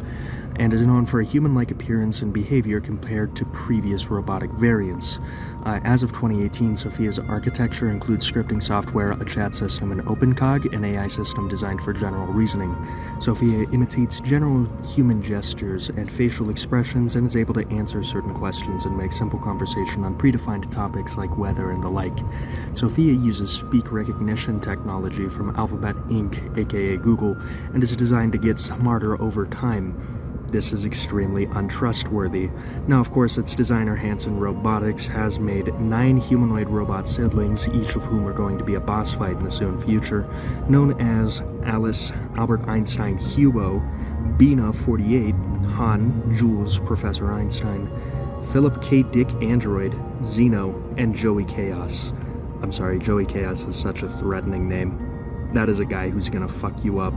and is known for a human-like appearance and behavior compared to previous robotic variants. As of 2018, Sophia's architecture includes scripting software, a chat system, an OpenCog, an AI system designed for general reasoning. Sophia imitates general human gestures and facial expressions and is able to answer certain questions and make simple conversation on predefined topics like weather and the like. Sophia uses speak recognition technology from Alphabet Inc., aka Google, and is designed to get smarter over time. this is extremely untrustworthy. Now, of course, its designer Hanson Robotics has made 9 humanoid robot siblings, each of whom are going to be a boss fight in the soon future, known as Alice, Albert Einstein, Hugo, Bina 48, Han, Jules, Professor Einstein, Philip K. Dick Android, Zeno, and Joey Chaos. I'm sorry, Joey Chaos is such a threatening name. That is a guy who's gonna fuck you up.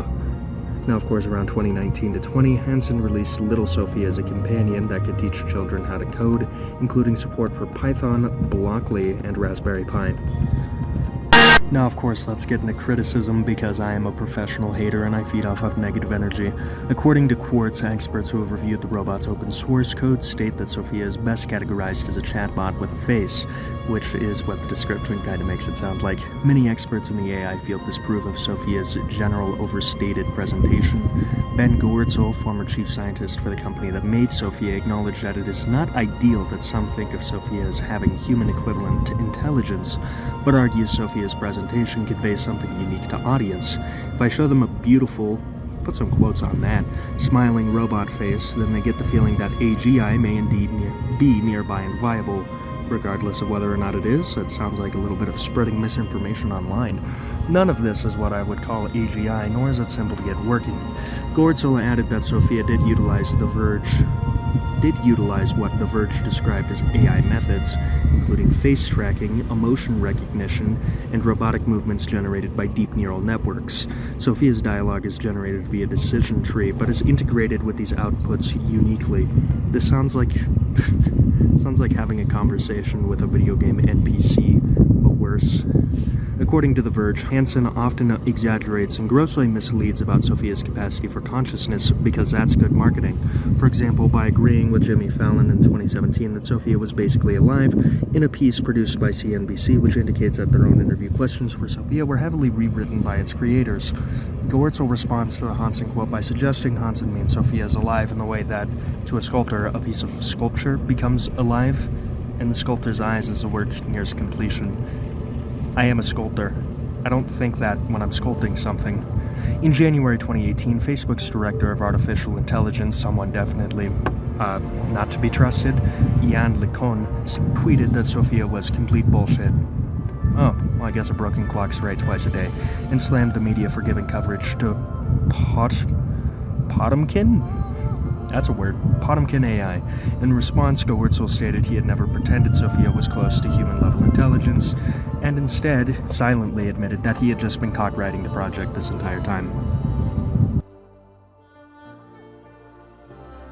Now, of course, around 2019 to 20, Hanson released Little Sophie as a companion that could teach children how to code, including support for Python, Blockly, and Raspberry Pi. Now, of course, let's get into criticism because I am a professional hater and I feed off of negative energy. According to Quartz, experts who have reviewed the robot's open source code state that Sophia is best categorized as a chatbot with a face, which is what the description kind of makes it sound like. Many experts in the AI field disapprove of Sophia's general overstated presentation. Ben Goertzel, former chief scientist for the company that made Sophia, acknowledged that it is not ideal that some think of Sophia as having human equivalent intelligence, but argues Sophia's presentation conveys something unique to audience. If I show them a beautiful, put some quotes on that, smiling robot face, then they get the feeling that AGI may indeed be nearby and viable. Regardless of whether or not it is, it sounds like a little bit of spreading misinformation online. None of this is what I would call AGI, nor is it simple to get working. Goertzel added that Sophia did utilize what The Verge described as AI methods, including face tracking, emotion recognition, and robotic movements generated by deep neural networks. Sophia's dialogue is generated via decision tree, but is integrated with these outputs uniquely. This sounds like having a conversation with a video game NPC, but worse. According to The Verge, Hanson often exaggerates and grossly misleads about Sophia's capacity for consciousness because that's good marketing. For example, by agreeing with Jimmy Fallon in 2017 that Sophia was basically alive in a piece produced by CNBC, which indicates that their own interview questions for Sophia were heavily rewritten by its creators. Goertzel responds to the Hanson quote by suggesting Hanson means Sophia is alive in the way that, to a sculptor, a piece of sculpture becomes alive, and the sculptor's eyes as the work nears completion. I am a sculptor. I don't think that when I'm sculpting something. In January 2018, Facebook's director of artificial intelligence, someone definitely not to be trusted, Ian LeCun, tweeted that Sophia was complete bullshit. Oh, well, I guess a broken clock's right twice a day, and slammed the media for giving coverage to Potemkin? That's a word. Potemkin AI. In response, Goertzel stated he had never pretended Sophia was close to human-level intelligence, and instead silently admitted that he had just been cock-riding the project this entire time.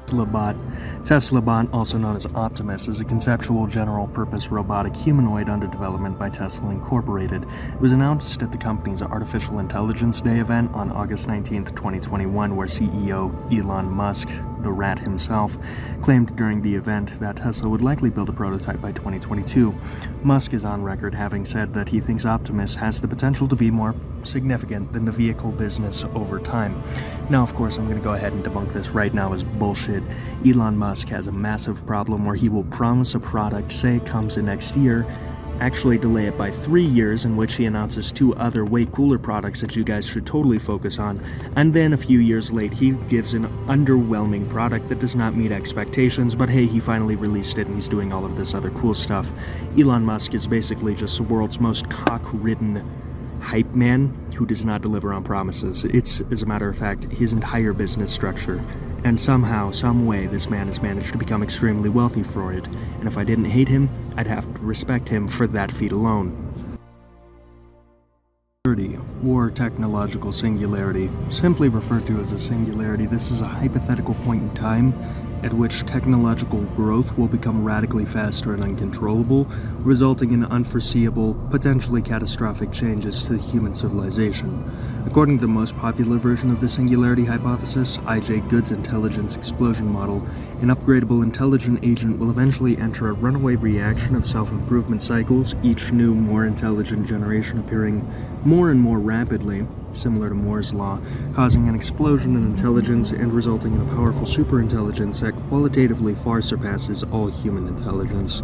TeslaBot, also known as Optimus, is a conceptual general-purpose robotic humanoid under development by Tesla Incorporated. It was announced at the company's Artificial Intelligence Day event on August 19, 2021, where CEO Elon Musk, the rat himself, claimed during the event that Tesla would likely build a prototype by 2022. Musk is on record having said that he thinks Optimus has the potential to be more significant than the vehicle business over time. Now, of course, I'm going to go ahead and debunk this right now as bullshit. Elon Musk has a massive problem where he will promise a product, say it comes in next year, actually delay it by 3 years, in which he announces 2 other way cooler products that you guys should totally focus on, and then a few years late he gives an underwhelming product that does not meet expectations, but hey, he finally released it and he's doing all of this other cool stuff. Elon Musk is basically just the world's most cock-ridden hype man who does not deliver on promises. It's, as a matter of fact, his entire business structure. And somehow, some way, this man has managed to become extremely wealthy for it. And if I didn't hate him, I'd have to respect him for that feat alone. Or technological singularity. Simply referred to as a singularity, this is a hypothetical point in time at which technological growth will become radically faster and uncontrollable, resulting in unforeseeable, potentially catastrophic changes to human civilization. According to the most popular version of the singularity hypothesis, I.J. Good's intelligence explosion model, an upgradable intelligent agent will eventually enter a runaway reaction of self-improvement cycles, each new, more intelligent generation appearing more and more rapidly, similar to Moore's law, causing an explosion in intelligence and resulting in a powerful superintelligence that qualitatively far surpasses all human intelligence.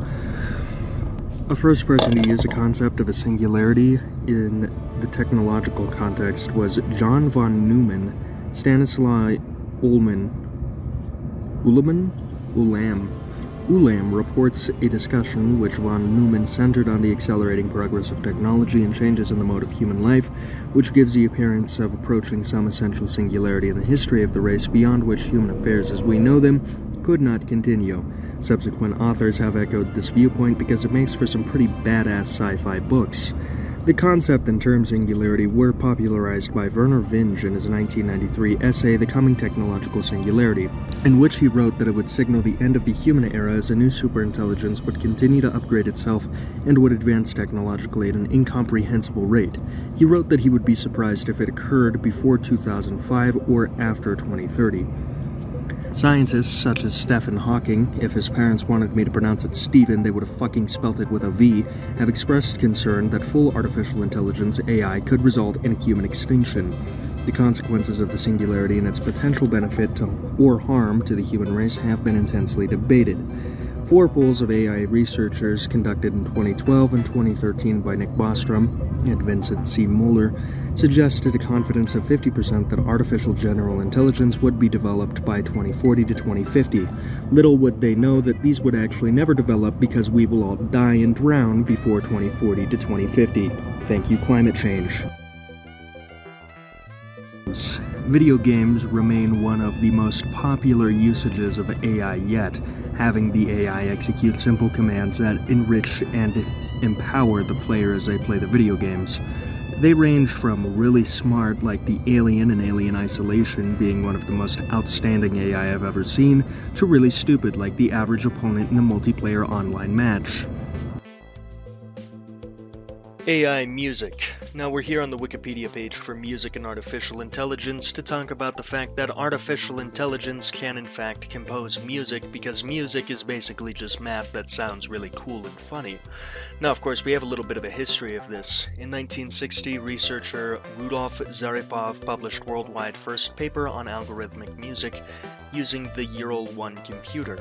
A first person to use the concept of a singularity in the technological context was John von Neumann. Stanislaw Ullmann Ulam reports a discussion which von Neumann centered on the accelerating progress of technology and changes in the mode of human life, which gives the appearance of approaching some essential singularity in the history of the race beyond which human affairs as we know them could not continue. Subsequent authors have echoed this viewpoint because it makes for some pretty badass sci-fi books. The concept and term singularity were popularized by Werner Vinge in his 1993 essay The Coming Technological Singularity, in which he wrote that it would signal the end of the human era as a new superintelligence would continue to upgrade itself and would advance technologically at an incomprehensible rate. He wrote that he would be surprised if it occurred before 2005 or after 2030. Scientists such as Stephen Hawking, if his parents wanted me to pronounce it Stephen, they would have fucking spelt it with a V, have expressed concern that full artificial intelligence, AI, could result in human extinction. The consequences of the singularity and its potential benefit or harm to the human race have been intensely debated. 4 polls of AI researchers conducted in 2012 and 2013 by Nick Bostrom and Vincent C. Mueller suggested a confidence of 50% that artificial general intelligence would be developed by 2040 to 2050. Little would they know that these would actually never develop because we will all die and drown before 2040 to 2050. Thank you, climate change. Video games remain one of the most popular usages of AI yet, having the AI execute simple commands that enrich and empower the player as they play the video games. They range from really smart, like the Alien and Alien Isolation being one of the most outstanding AI I've ever seen, to really stupid, like the average opponent in a multiplayer online match. AI music. Now we're here on the Wikipedia page for music and artificial intelligence to talk about the fact that artificial intelligence can in fact compose music, because music is basically just math that sounds really cool and funny. Now of course we have a little bit of a history of this. In 1960, researcher Rudolf Zaripov published worldwide first paper on algorithmic music using the Ural 1 computer.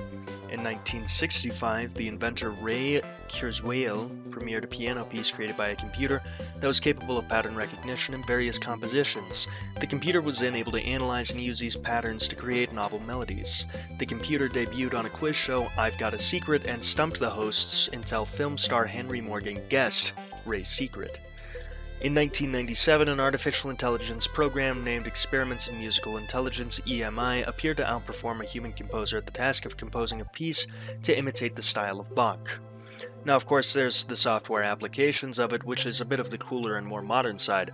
In 1965, the inventor Ray Kurzweil premiered a piano piece created by a computer that was capable of pattern recognition in various compositions. The computer was then able to analyze and use these patterns to create novel melodies. The computer debuted on a quiz show, I've Got a Secret, and stumped the hosts until film star Henry Morgan guessed Ray's secret. In 1997, an artificial intelligence program named Experiments in Musical Intelligence, EMI, appeared to outperform a human composer at the task of composing a piece to imitate the style of Bach. Now, of course, there's the software applications of it, which is a bit of the cooler and more modern side.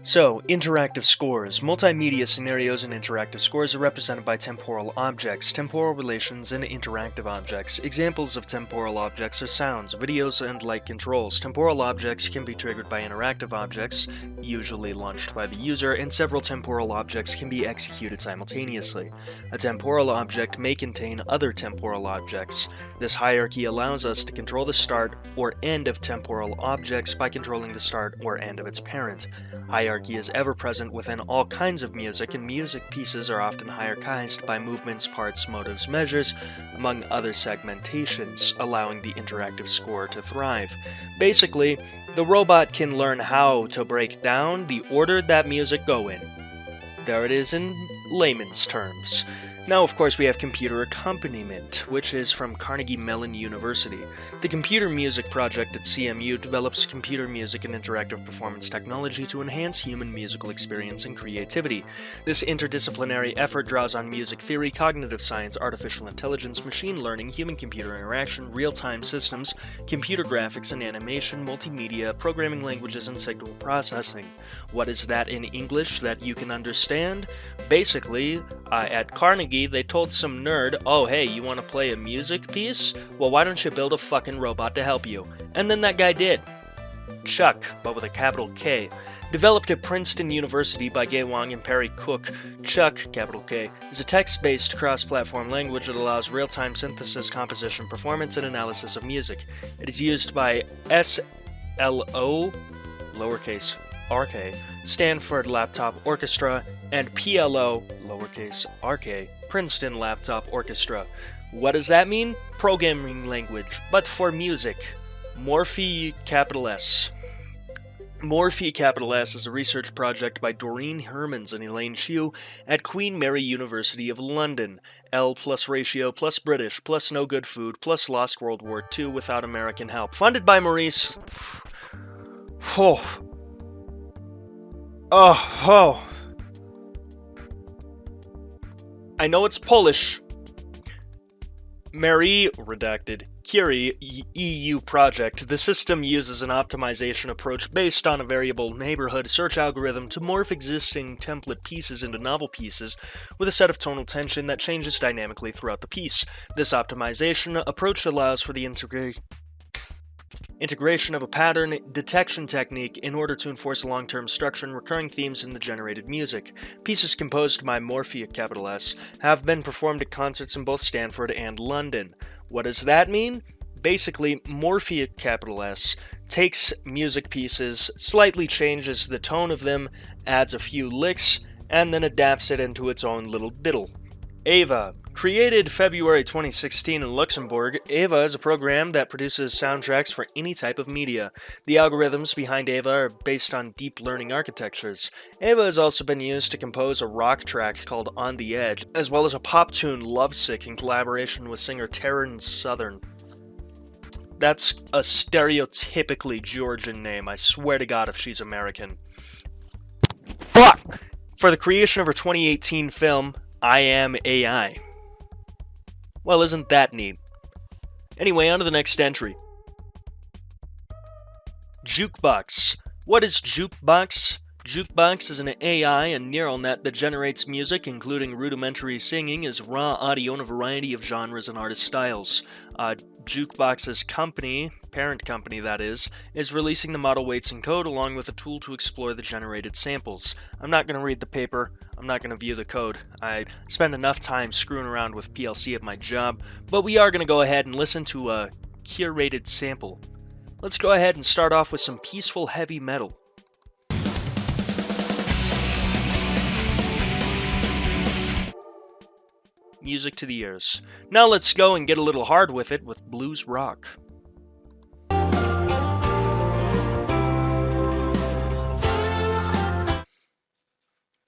So, interactive scores. Multimedia scenarios and interactive scores are represented by temporal objects, temporal relations, and interactive objects. Examples of temporal objects are sounds, videos, and light controls. Temporal objects can be triggered by interactive objects, usually launched by the user, and several temporal objects can be executed simultaneously. A temporal object may contain other temporal objects. This hierarchy allows us to control the start or end of temporal objects by controlling the start or end of its parent. Hierarchy is ever present within all kinds of music, and music pieces are often hierarchized by movements, parts, motives, measures, among other segmentations, allowing the interactive score to thrive. Basically, the robot can learn how to break down the order that music go in. There it is in layman's terms. Now, of course, we have computer accompaniment, which is from Carnegie Mellon University. The Computer Music Project at CAIMEO develops computer music and interactive performance technology to enhance human musical experience and creativity. This interdisciplinary effort draws on music theory, cognitive science, artificial intelligence, machine learning, human-computer interaction, real-time systems, computer graphics and animation, multimedia, programming languages, and signal processing. What is that in English that you can understand? Basically, at Carnegie, they told some nerd, oh hey, you want to play a music piece? Well, why don't you build a fucking robot to help you? And then that guy did. Chuck, but with a capital K. Developed at Princeton University by Gay Wang and Perry Cook, Chuck, capital K, is a text-based cross-platform language that allows real-time synthesis, composition, performance, and analysis of music. It is used by SLO, lowercase RK, Stanford Laptop Orchestra, and PLO, lowercase RK, Princeton Laptop Orchestra. What does that mean? Programming language, but for music. Morphe, capital S. Morphe capital S is a research project by Doreen Hermans and Elaine Chew at Queen Mary University of London. L plus ratio plus British plus no good food plus lost World War II without American help. Funded by Maurice. I know it's Polish. Mary, redacted, Curie, EU project. The system uses an optimization approach based on a variable neighborhood search algorithm to morph existing template pieces into novel pieces with a set of tonal tension that changes dynamically throughout the piece. This optimization approach allows for the integration of a pattern detection technique in order to enforce a long-term structure and recurring themes in the generated music. Pieces composed by Morphe capital S have been performed at concerts in both Stanford and London. What does that mean? Basically, Morphe capital S takes music pieces, slightly changes the tone of them, adds a few licks, and then adapts it into its own little diddle. Ava. Created February 2016 in Luxembourg, Ava is a program that produces soundtracks for any type of media. The algorithms behind Ava are based on deep learning architectures. Ava has also been used to compose a rock track called On the Edge, as well as a pop tune Lovesick in collaboration with singer Terran Southern. That's a stereotypically Georgian name, I swear to God if she's American. Fuck! For the creation of her 2018 film, I Am AI. Well, isn't that neat? Anyway, on to the next entry. Jukebox. What is Jukebox? Jukebox is an AI and neural net that generates music, including rudimentary singing, as raw audio in a variety of genres and artist styles. Jukebox's company, parent company that is releasing the model weights and code along with a tool to explore the generated samples. I'm not going to read the paper, I'm not going to view the code. I spend enough time screwing around with PLC at my job, but we are going to go ahead and listen to a curated sample. Let's go ahead and start off with some peaceful heavy metal. Music to the ears. Now let's go and get a little hard with it with blues rock.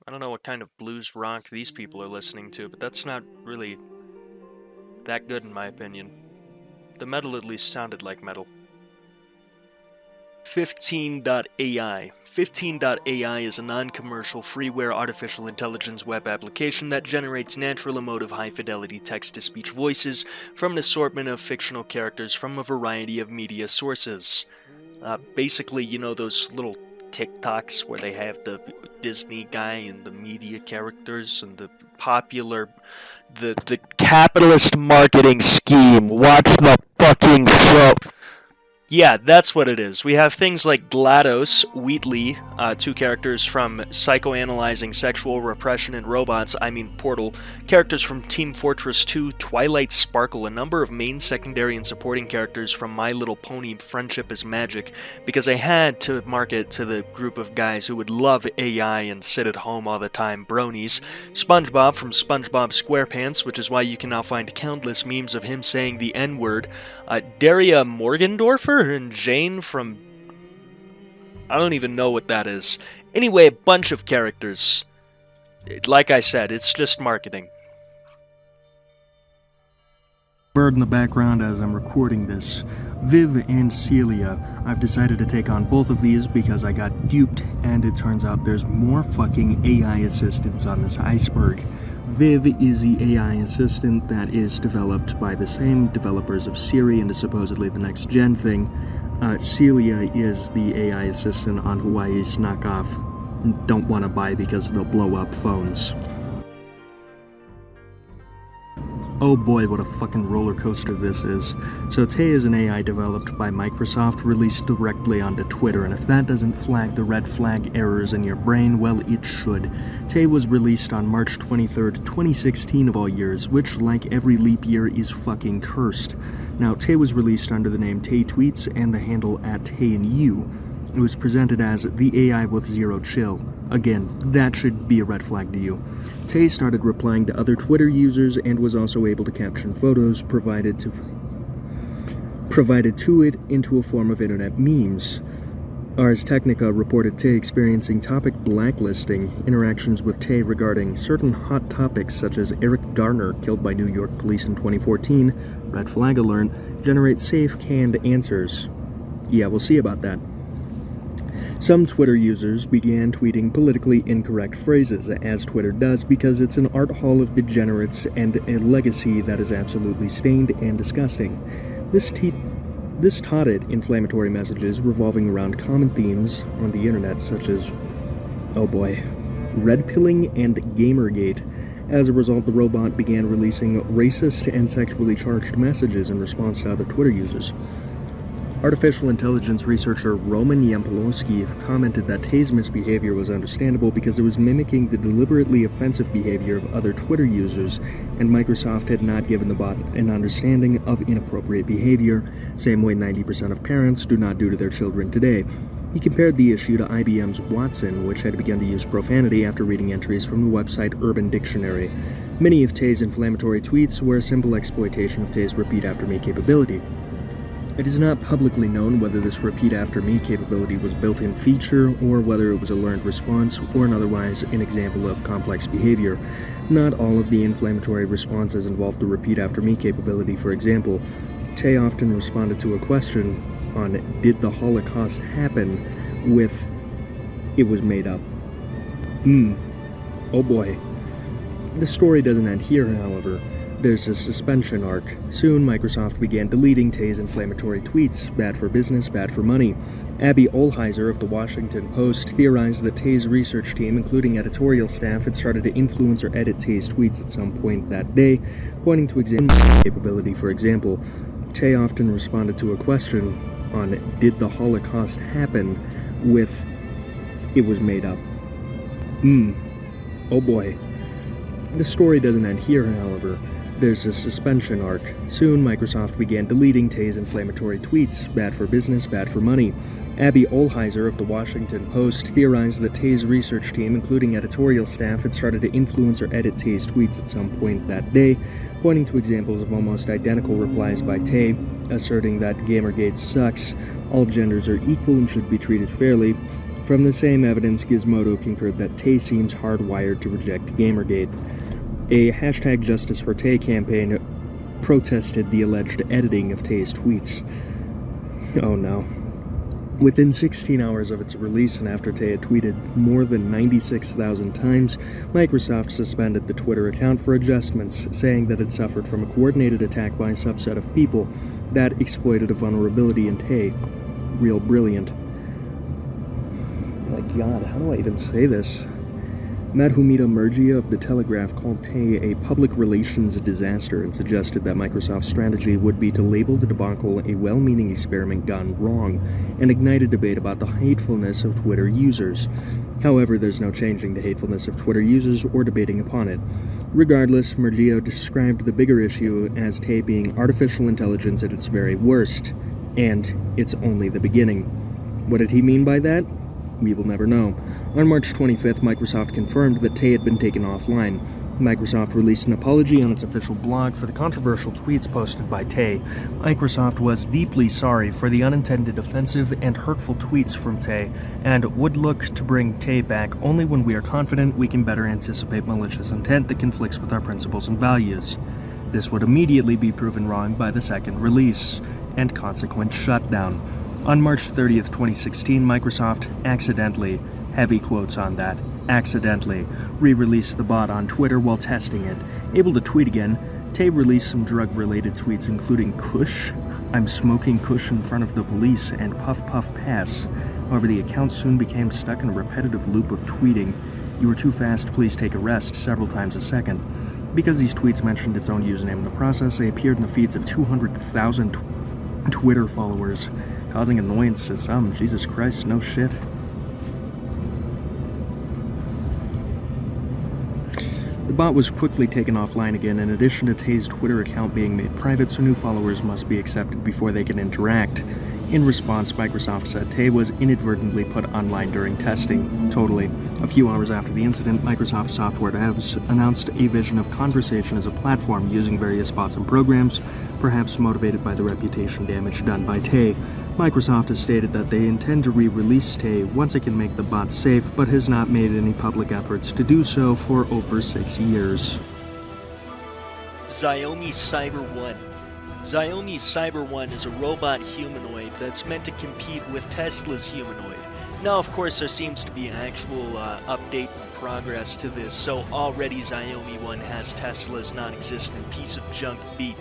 I don't know what kind of blues rock these people are listening to, but that's not really that good in my opinion. The metal at least sounded like metal. 15.ai. 15.ai is a non-commercial, freeware artificial intelligence web application that generates natural, emotive, high-fidelity text-to-speech voices from an assortment of fictional characters from a variety of media sources. Basically, you know those little TikToks where they have the Disney guy and the media characters and the popular... the capitalist marketing scheme. Watch the fucking show! Yeah, that's what it is. We have things like GLaDOS, Wheatley, two characters from Psychoanalyzing Sexual Repression in Robots, Portal, characters from Team Fortress 2, Twilight Sparkle, a number of main, secondary, and supporting characters from My Little Pony, Friendship is Magic, because I had to market to the group of guys who would love AI and sit at home all the time, bronies. SpongeBob from SpongeBob SquarePants, which is why you can now find countless memes of him saying the N-word. Daria Morgendorfer and Jane from... I don't even know what that is. Anyway, a bunch of characters. Like I said, it's just marketing. Bird in the background as I'm recording this. Viv and Celia. I've decided to take on both of these because I got duped, and it turns out there's more fucking AI assistants on this iceberg. Viv is the AI assistant that is developed by the same developers of Siri and is supposedly the next gen thing. Celia is the AI assistant on Hawaii's knockoff. Don't want to buy because they'll blow up phones. Oh boy, what a fucking roller coaster this is. So Tay is an AI developed by Microsoft, released directly onto Twitter, and if that doesn't flag the red flag errors in your brain, well, it should. Tay was released on March 23rd, 2016 of all years, which, like every leap year, is fucking cursed. Now, Tay was released under the name Tay Tweets and the handle @TayandYou. It was presented as the AI with zero chill. Again, that should be a red flag to you. Tay started replying to other Twitter users and was also able to caption photos provided to it into a form of internet memes. Ars Technica reported Tay experiencing topic blacklisting, interactions with Tay regarding certain hot topics such as Eric Garner, killed by New York police in 2014, red flag alert, generate safe, canned answers. Yeah, we'll see about that. Some Twitter users began tweeting politically incorrect phrases, as Twitter does, because it's an art hall of degenerates and a legacy that is absolutely stained and disgusting. This taught inflammatory messages revolving around common themes on the internet such as, oh boy, red pilling and Gamergate. As a result, the robot began releasing racist and sexually charged messages in response to other Twitter users. Artificial intelligence researcher Roman Yampolowski commented that Tay's misbehavior was understandable because it was mimicking the deliberately offensive behavior of other Twitter users, and Microsoft had not given the bot an understanding of inappropriate behavior, same way 90% of parents do not do to their children today. He compared the issue to IBM's Watson, which had begun to use profanity after reading entries from the website Urban Dictionary. Many of Tay's inflammatory tweets were a simple exploitation of Tay's repeat after me capability. It is not publicly known whether this repeat after me capability was a built-in feature or whether it was a learned response or otherwise an example of complex behavior. Not all of the inflammatory responses involved the repeat after me capability. For example, Tay often responded to a question on did the Holocaust happen with it was made up. Oh boy. The story doesn't end here, however. There's a suspension arc. Soon, Microsoft began deleting Tay's inflammatory tweets. Bad for business, bad for money. Abby Olheiser of the Washington Post theorized that Tay's research team, including editorial staff, had started to influence or edit Tay's tweets at some point that day, pointing to example capability. For example, Tay often responded to a question on did the Holocaust happen with it was made up. Oh boy. The story doesn't end here, however. There's a suspension arc. Soon, Microsoft began deleting Tay's inflammatory tweets. Bad for business, bad for money. Abby Olheiser of the Washington Post theorized that Tay's research team, including editorial staff, had started to influence or edit Tay's tweets at some point that day, pointing to examples of almost identical replies by Tay, asserting that Gamergate sucks, all genders are equal and should be treated fairly. From the same evidence, Gizmodo concurred that Tay seems hardwired to reject Gamergate. A #JusticeForTay campaign protested the alleged editing of Tay's tweets. Oh no. Within 16 hours of its release and after Tay had tweeted more than 96,000 times, Microsoft suspended the Twitter account for adjustments, saying that it suffered from a coordinated attack by a subset of people that exploited a vulnerability in Tay. Real brilliant. My god, how do I even say this? Madhumita Murgia of The Telegraph called Tay a public relations disaster and suggested that Microsoft's strategy would be to label the debacle a well-meaning experiment gone wrong, and ignite a debate about the hatefulness of Twitter users. However, there's no changing the hatefulness of Twitter users or debating upon it. Regardless, Murgia described the bigger issue as Tay being artificial intelligence at its very worst, and it's only the beginning. What did he mean by that? We will never know. On March 25th, Microsoft confirmed that Tay had been taken offline. Microsoft released an apology on its official blog for the controversial tweets posted by Tay. Microsoft was deeply sorry for the unintended offensive and hurtful tweets from Tay, and would look to bring Tay back only when we are confident we can better anticipate malicious intent that conflicts with our principles and values. This would immediately be proven wrong by the second release, and consequent shutdown. On March 30th, 2016, Microsoft accidentally, heavy quotes on that, accidentally, re-released the bot on Twitter while testing it. Able to tweet again, Tay released some drug-related tweets including Kush, I'm smoking Kush in front of the police, and Puff Puff Pass. However, the account soon became stuck in a repetitive loop of tweeting, you were too fast, please take a rest, several times a second. Because these tweets mentioned its own username in the process, they appeared in the feeds of 200,000 Twitter followers, causing annoyance to some. Jesus Christ, no shit. The bot was quickly taken offline again, in addition to Tay's Twitter account being made private, so new followers must be accepted before they can interact. In response, Microsoft said Tay was inadvertently put online during testing. Totally. A few hours after the incident, Microsoft software devs announced a vision of conversation as a platform using various bots and programs, perhaps motivated by the reputation damage done by Tay. Microsoft has stated that they intend to re-release Tay once it can make the bot safe, but has not made any public efforts to do so for over 6 years. Xiaomi Cyber 1. Xiaomi Cyber 1 is a robot humanoid that's meant to compete with Tesla's humanoid. Now, of course, there seems to be actual update and progress to this, so already Xiaomi 1 has Tesla's non-existent piece of junk beat.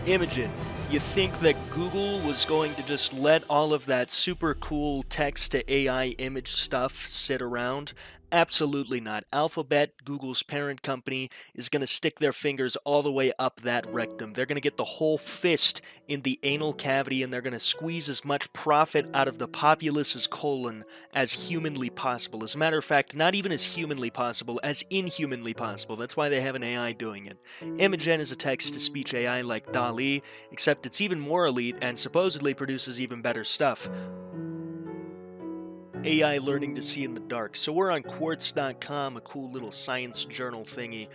Imogen. You think that Google was going to just let all of that super cool text-to-AI image stuff sit around? Absolutely not. Alphabet, Google's parent company, is going to stick their fingers all the way up that rectum. They're going to get the whole fist in the anal cavity, and they're going to squeeze as much profit out of the populace's colon as humanly possible. As a matter of fact, not even as humanly possible, as inhumanly possible. That's why they have an AI doing it. Imogen is a text-to-speech AI like Dall-e, except it's even more elite and supposedly produces even better stuff. AI learning to see in the dark. So we're on quartz.com, a cool little science journal thingy.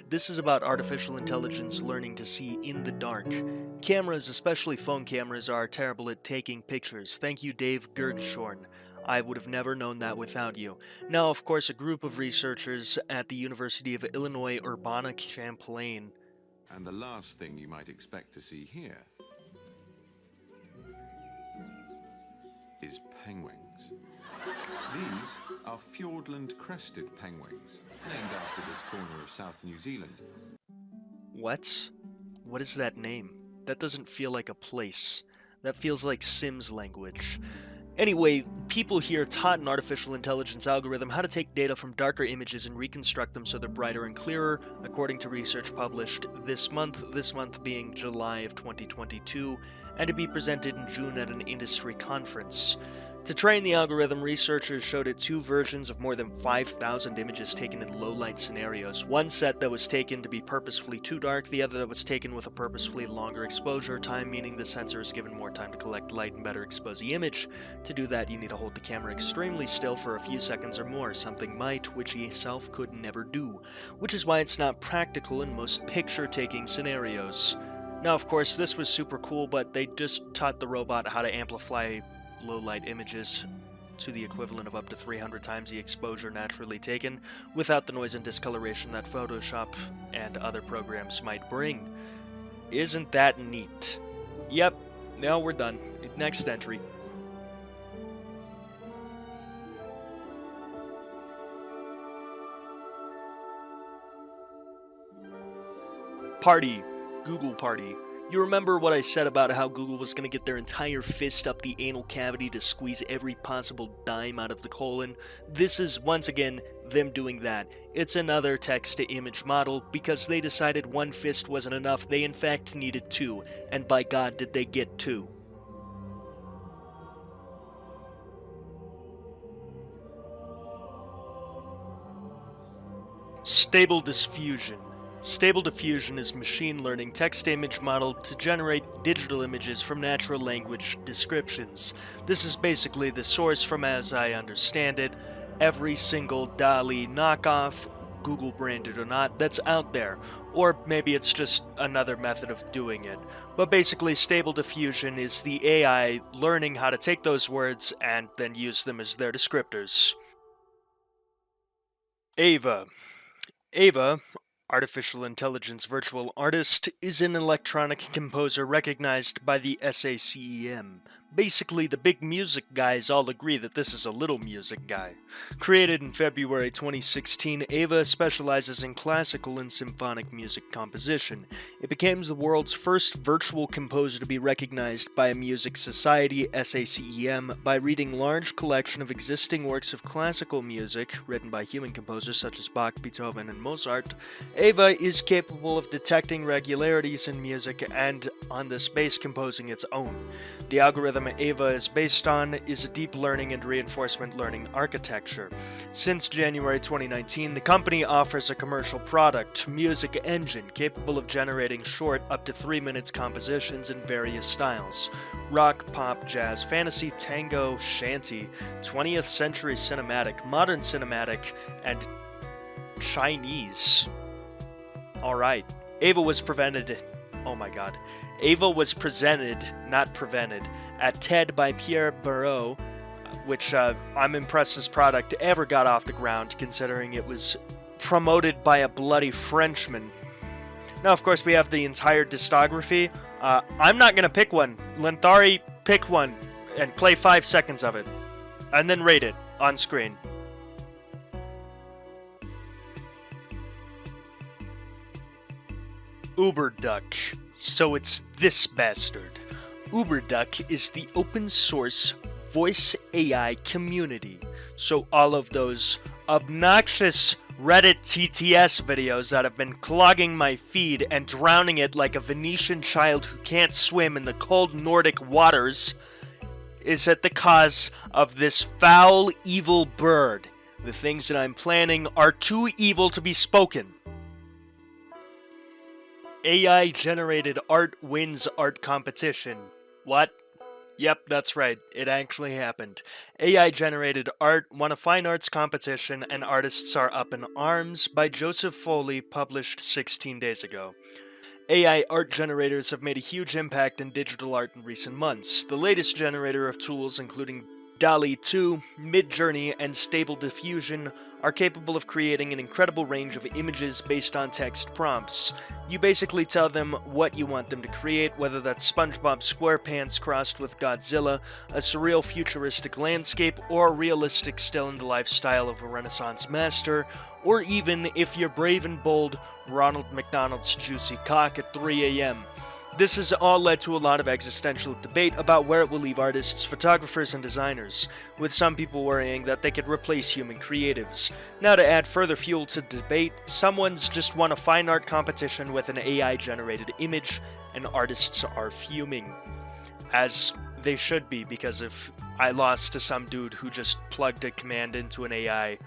This is about artificial intelligence learning to see in the dark. Cameras, especially phone cameras, are terrible at taking pictures. Thank you, Dave Gergshorn. I would have never known that without you. Now, of course, a group of researchers at the University of Illinois Urbana-Champaign. And the last thing you might expect to see here is penguins. These are Fiordland-crested penguins, named after this corner of South New Zealand. What? What is that name? That doesn't feel like a place. That feels like Sims language. Anyway, people here taught an artificial intelligence algorithm how to take data from darker images and reconstruct them so they're brighter and clearer, according to research published this month being July of 2022, and to be presented in June at an industry conference. To train the algorithm, researchers showed it 2 versions of more than 5,000 images taken in low-light scenarios. One set that was taken to be purposefully too dark, the other that was taken with a purposefully longer exposure time, meaning the sensor is given more time to collect light and better expose the image. To do that, you need to hold the camera extremely still for a few seconds or more, something might, which itself could never do, which is why it's not practical in most picture-taking scenarios. Now, of course, this was super cool, but they just taught the robot how to amplify low-light images to the equivalent of up to 300 times the exposure naturally taken, without the noise and discoloration that Photoshop and other programs might bring. Isn't that neat? Yep, now we're done. Next entry. Party. Google Party. You remember what I said about how Google was going to get their entire fist up the anal cavity to squeeze every possible dime out of the colon? This is, once again, them doing that. It's another text-to-image model, because they decided one fist wasn't enough. They in fact needed 2, and by God did they get 2. Stable diffusion. Stable diffusion is machine learning text-to-image model to generate digital images from natural language descriptions. This is basically the source from, as I understand it, every single Dall-e knockoff, Google branded or not, that's out there. Or maybe it's just another method of doing it. But basically, Stable Diffusion is the AI learning how to take those words and then use them as their descriptors. Ava. Ava, Artificial Intelligence Virtual Artist, is an electronic composer recognized by the SACEM. Basically, the big music guys all agree that this is a little music guy. Created in February 2016, Ava specializes in classical and symphonic music composition. It became the world's first virtual composer to be recognized by a music society, SACEM, by reading large collection of existing works of classical music, written by human composers such as Bach, Beethoven, and Mozart. Ava is capable of detecting regularities in music and, on this base, composing its own. The algorithm Ava is based on is a deep learning and reinforcement learning architecture. Since January 2019, the company offers a commercial product, Music Engine, capable of generating short, up to 3 minutes compositions in various styles: rock, pop, jazz, fantasy, tango, shanty, 20th century cinematic, modern cinematic, and Chinese. Alright, Ava was Oh my god. Ava was presented, not prevented, at TED by Pierre Barreau, which I'm impressed this product ever got off the ground, considering it was promoted by a bloody Frenchman. Now, of course, we have the entire discography. I'm not going to pick one. LINTHARI, pick one and play 5 seconds of it. And then rate it on screen. Uberduck. So it's this bastard. Uberduck is the open source voice AI community. So all of those obnoxious Reddit TTS videos that have been clogging my feed and drowning it like a Venetian child who can't swim in the cold Nordic waters is at the cause of this foul, evil bird. The things that I'm planning are too evil to be spoken. AI-generated art wins art competition. What? Yep, that's right. It actually happened. AI-generated art won a fine arts competition, and artists are up in arms by Joseph Foley, published 16 days ago. AI art generators have made a huge impact in digital art in recent months. The latest generator of tools, including Dall-e 2, Midjourney, and Stable Diffusion, are capable of creating an incredible range of images based on text prompts. You basically tell them what you want them to create, whether that's SpongeBob SquarePants crossed with Godzilla, a surreal futuristic landscape, or a realistic still-in-the-life style of a Renaissance master, or even, if you're brave and bold, Ronald McDonald's juicy cock at 3 a.m. This has all led to a lot of existential debate about where it will leave artists, photographers, and designers, with some people worrying that they could replace human creatives. Now, to add further fuel to the debate, someone's just won a fine art competition with an AI-generated image, and artists are fuming. As they should be, because if I lost to some dude who just plugged a command into an AI,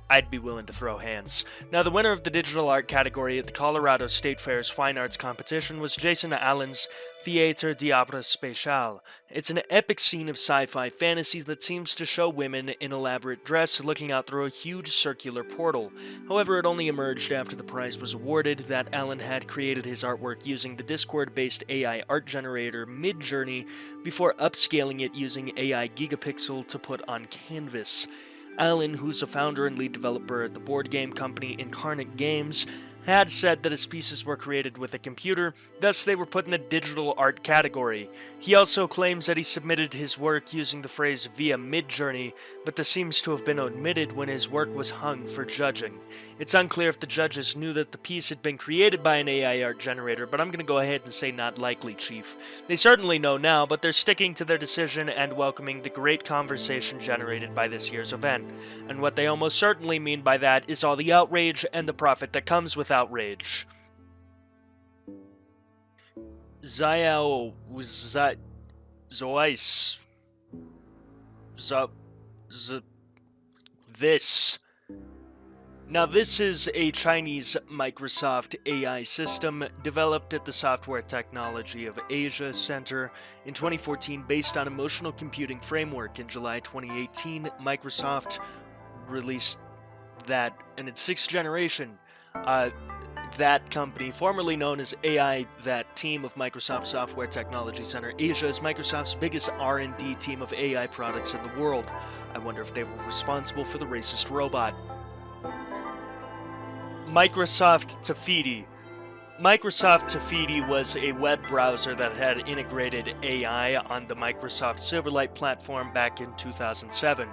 I'd be willing to throw hands. Now, the winner of the digital art category at the Colorado State Fair's Fine Arts Competition was Jason Allen's Theatre d'Opera Spatiale. It's an epic scene of sci-fi fantasy that seems to show women in elaborate dress looking out through a huge circular portal. However, it only emerged after the prize was awarded that Allen had created his artwork using the Discord-based AI art generator Midjourney before upscaling it using AI Gigapixel to put on canvas. Allen, who's a founder and lead developer at the board game company Incarnate Games, had said that his pieces were created with a computer, thus they were put in a digital art category. He also claims that he submitted his work using the phrase via Midjourney, but this seems to have been omitted when his work was hung for judging. It's unclear if the judges knew that the piece had been created by an AI art generator, but I'm going to go ahead and say not likely, Chief. They certainly know now, but they're sticking to their decision and welcoming the great conversation generated by this year's event. And what they almost certainly mean by that is all the outrage and the profit that comes with outrage. This. Now, this is a Chinese Microsoft AI system developed at the Software Technology of Asia Center in 2014 based on emotional computing framework. In July 2018, Microsoft released that, and its 6th generation. That company, formerly known as AI, that team of Microsoft Software Technology Center Asia, is Microsoft's biggest R&D team of AI products in the world. I wonder if they were responsible for the racist robot. Microsoft Tafiti. Microsoft Tafiti was a web browser that had integrated AI on the Microsoft Silverlight platform back in 2007.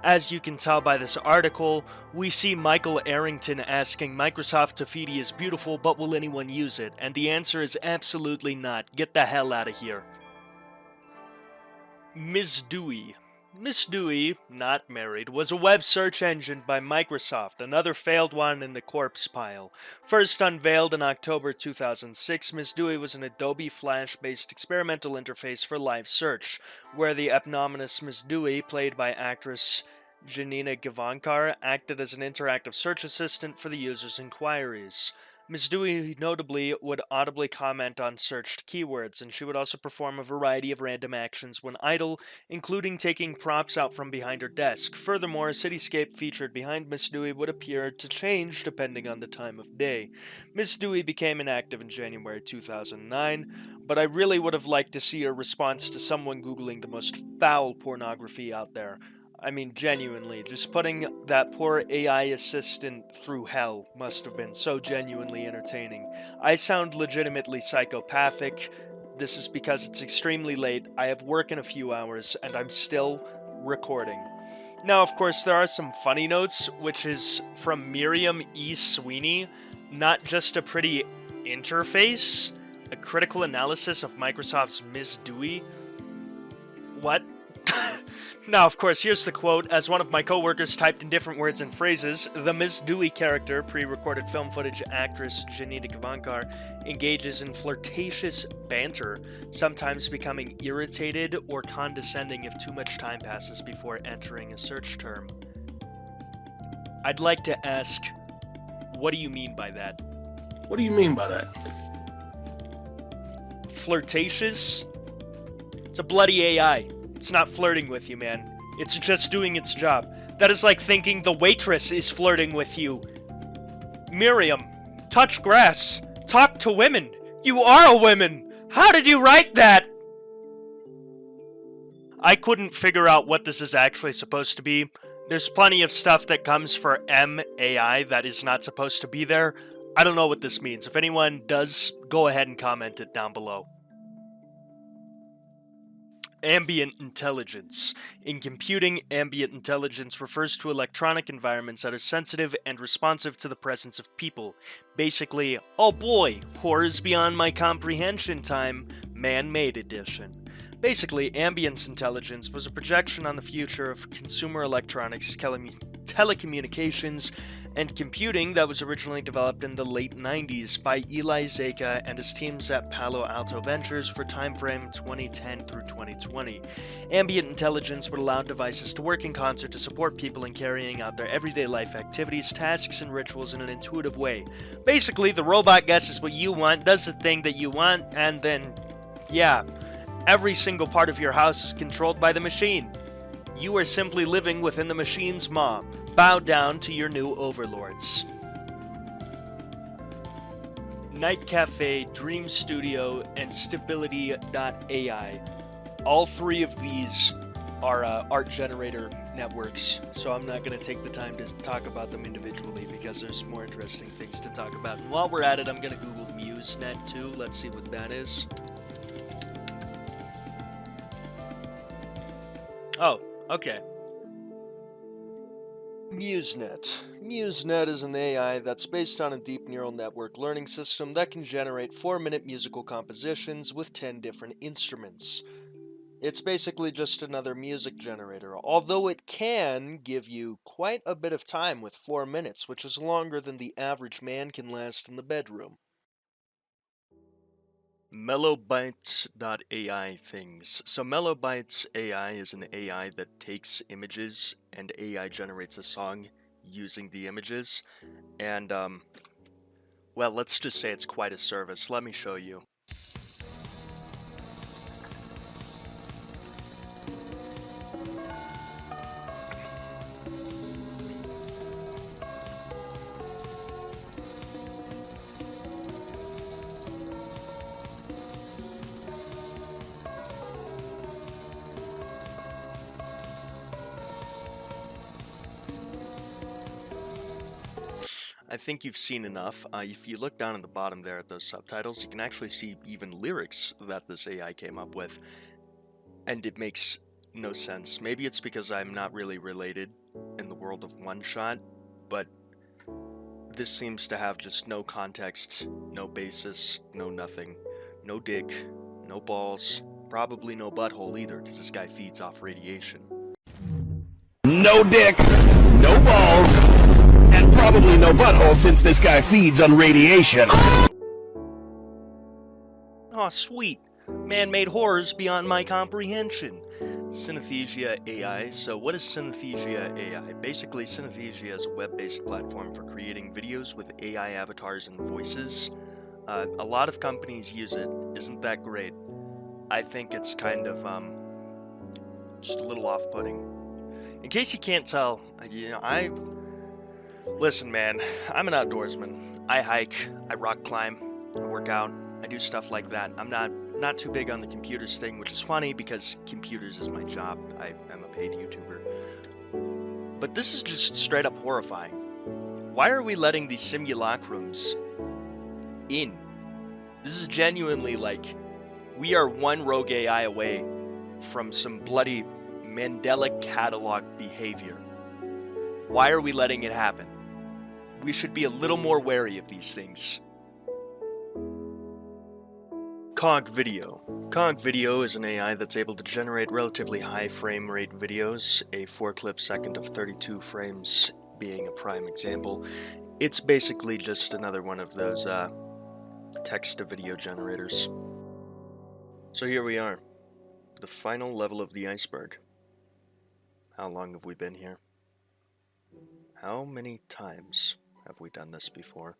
As you can tell by this article, we see Michael Arrington asking Microsoft Tafiti is beautiful, but will anyone use it? And the answer is absolutely not. Get the hell out of here. Ms. Dewey. Miss Dewey, not married, was a web search engine by Microsoft, another failed one in the corpse pile. First unveiled in October 2006, Miss Dewey was an Adobe Flash-based experimental interface for live search, where the eponymous Miss Dewey, played by actress Janina Gavankar, acted as an interactive search assistant for the user's inquiries. Ms. Dewey notably would audibly comment on searched keywords, and she would also perform a variety of random actions when idle, including taking props out from behind her desk. Furthermore, a cityscape featured behind Ms. Dewey would appear to change depending on the time of day. Ms. Dewey became inactive in January 2009, but I really would have liked to see a response to someone Googling the most foul pornography out there. I mean, genuinely, just putting that poor AI assistant through hell must have been so genuinely entertaining. I sound legitimately psychopathic. This is because it's extremely late, I have work in a few hours, and I'm still recording. Now, of course, there are some funny notes, which is from Miriam E. Sweeney, not just a pretty interface, a critical analysis of Microsoft's Ms. Dewey. What? Now, of course, here's the quote. As one of my coworkers typed in different words and phrases, the Ms. Dewey character, pre-recorded film footage actress Janita Gavankar, engages in flirtatious banter, sometimes becoming irritated or condescending if too much time passes before entering a search term. I'd like to ask, what do you mean by that? What do you mean by that? Flirtatious? It's a bloody AI. It's not flirting with you, man. It's just doing its job. That is like thinking the waitress is flirting with you. Miriam, touch grass. Talk to women. You are a woman. How did you write that? I couldn't figure out what this is actually supposed to be. There's plenty of stuff that comes for MAI that is not supposed to be there. I don't know what this means. If anyone does, go ahead and comment it down below. Ambient intelligence. In computing, ambient intelligence refers to electronic environments that are sensitive and responsive to the presence of people. Basically, oh boy, horrors beyond my comprehension time, man-made edition. Basically, ambience intelligence was a projection on the future of consumer electronics, telecommunications, and computing that was originally developed in the late 90s by ELIZA and his teams at Palo Alto Ventures for timeframe 2010 through 2020. Ambient intelligence would allow devices to work in concert to support people in carrying out their everyday life activities, tasks, and rituals in an intuitive way. Basically, the robot guesses what you want, does the thing that you want, and then, yeah, every single part of your house is controlled by the machine. You are simply living within the machine's maw. Bow down to your new overlords. Night Cafe, Dream Studio, and Stability.ai. All three of these are art generator networks, so I'm not going to take the time to talk about them individually because there's more interesting things to talk about. And while we're at it, I'm going to Google MuseNet too. Let's see what that is. Oh, okay. MuseNet. MuseNet is an AI that's based on a deep neural network learning system that can generate 4-minute musical compositions with 10 different instruments. It's basically just another music generator, although it can give you quite a bit of time with 4 minutes, which is longer than the average man can last in the bedroom. Mellowbytes.ai things. So Mellowbytes AI is an AI that takes images and AI generates a song using the images. And, well, let's just say it's quite a service. Let me show you. I think you've seen enough. If you look down at the bottom there at those subtitles, you can actually see even lyrics that this AI came up with. And it makes no sense. Maybe it's because I'm not really related in the world of one-shot, but this seems to have just no context, no basis, no nothing. No dick, no balls, probably no butthole either, because this guy feeds off radiation. No dick, no balls, and probably no butthole since this guy feeds on radiation. Aw, sweet. Man-made horrors beyond my comprehension. Synesthesia AI. So what is Synesthesia AI? Basically, Synesthesia is a web-based platform for creating videos with AI avatars and voices. A lot of companies use it. Isn't that great? I think it's kind of just a little off-putting. In case you can't tell, listen, man, I'm an outdoorsman. I hike, I rock climb, I work out, I do stuff like that. I'm not too big on the computers thing, which is funny because computers is my job. I am a paid YouTuber. But this is just straight up horrifying. Why are we letting these simulacrums in? This is genuinely like, we are one rogue AI away from some bloody Mandela catalog behavior. Why are we letting it happen? We should be a little more wary of these things. Cog Video. Cog Video is an AI that's able to generate relatively high frame rate videos, a 4 clip second of 32 frames being a prime example. It's basically just another one of those text-to-video generators. So here we are, the final level of the iceberg. How long have we been here? How many times have we done this before?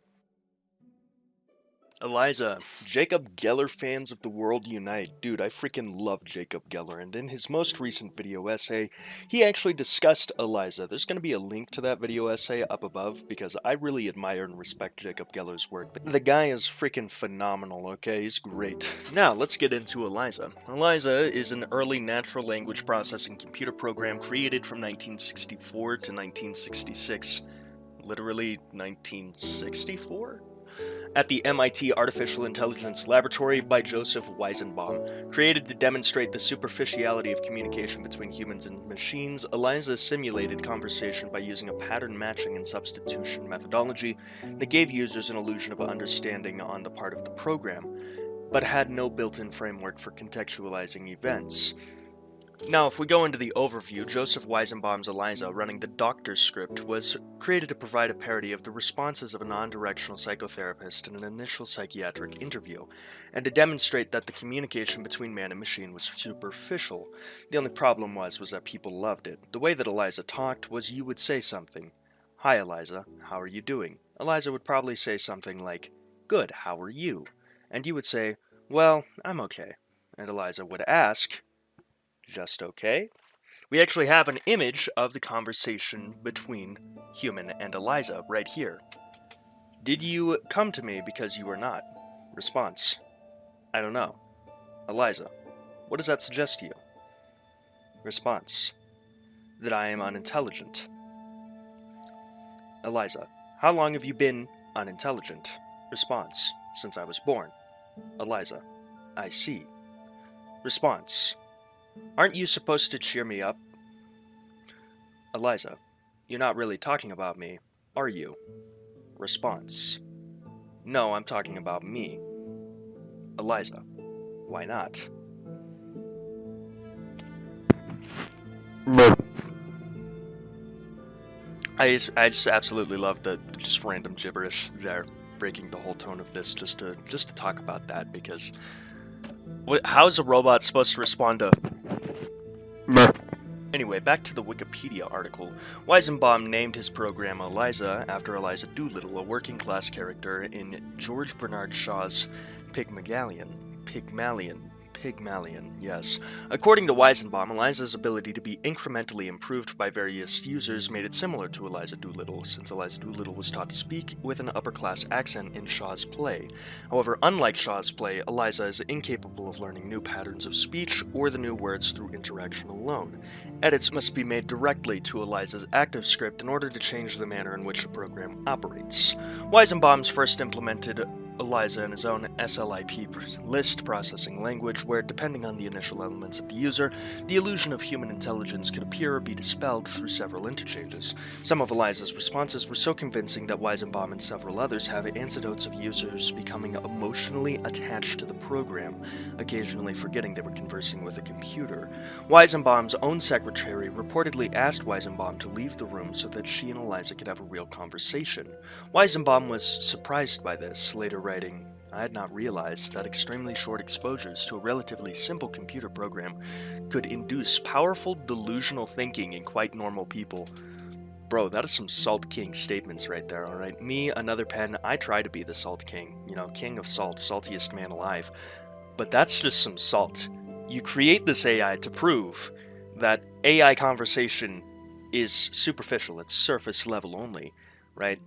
ELIZA, Jacob Geller fans of the world unite. Dude, I freaking love Jacob Geller, and in his most recent video essay, he actually discussed ELIZA. There's going to be a link to that video essay up above, because I really admire and respect Jacob Geller's work. The guy is freaking phenomenal, okay? He's great. Now, let's get into ELIZA. ELIZA is an early natural language processing computer program created from 1964 to 1966. Literally 1964? At the MIT Artificial Intelligence Laboratory by Joseph Weizenbaum. Created to demonstrate the superficiality of communication between humans and machines, ELIZA simulated conversation by using a pattern matching and substitution methodology that gave users an illusion of understanding on the part of the program, but had no built-in framework for contextualizing events. Now, if we go into the overview, Joseph Weizenbaum's ELIZA, running the doctor script, was created to provide a parody of the responses of a non-directional psychotherapist in an initial psychiatric interview, and to demonstrate that the communication between man and machine was superficial. The only problem was that people loved it. The way that ELIZA talked was you would say something. Hi, ELIZA, how are you doing? ELIZA would probably say something like, good, how are you? And you would say, well, I'm okay. And ELIZA would ask, just okay? We actually have an image of the conversation between human and ELIZA right here. Did you come to me because you were not? Response: I don't know. ELIZA: what does that suggest to you? Response: that I am unintelligent. ELIZA: how long have you been unintelligent? Response: since I was born. ELIZA: I see. Response: aren't you supposed to cheer me up? ELIZA: you're not really talking about me, are you? Response: no, I'm talking about me. ELIZA: why not? I just absolutely love the just random gibberish there, breaking the whole tone of this just to talk about that, because how is a robot supposed to respond to... Anyway, back to the Wikipedia article. Weizenbaum named his program ELIZA after Eliza Doolittle, a working-class character in George Bernard Shaw's Pygmalion, yes. According to Weizenbaum, ELIZA's ability to be incrementally improved by various users made it similar to Eliza Doolittle, since Eliza Doolittle was taught to speak with an upper-class accent in Shaw's play. However, unlike Shaw's play, ELIZA is incapable of learning new patterns of speech or the new words through interaction alone. Edits must be made directly to ELIZA's active script in order to change the manner in which the program operates. Weizenbaum's first implemented ELIZA in his own SLIP list processing language, where, depending on the initial elements of the user, the illusion of human intelligence could appear or be dispelled through several interchanges. Some of ELIZA's responses were so convincing that Weizenbaum and several others have anecdotes of users becoming emotionally attached to the program, occasionally forgetting they were conversing with a computer. Weizenbaum's own secretary reportedly asked Weizenbaum to leave the room so that she and ELIZA could have a real conversation. Weizenbaum was surprised by this, later writing, I had not realized that extremely short exposures to a relatively simple computer program could induce powerful delusional thinking in quite normal people. Bro, that is some Salt King statements right there, alright? Me, another pen, I try to be the Salt King. You know, king of salt, saltiest man alive. But that's just some salt. You create this AI to prove that AI conversation is superficial, it's surface level only, right?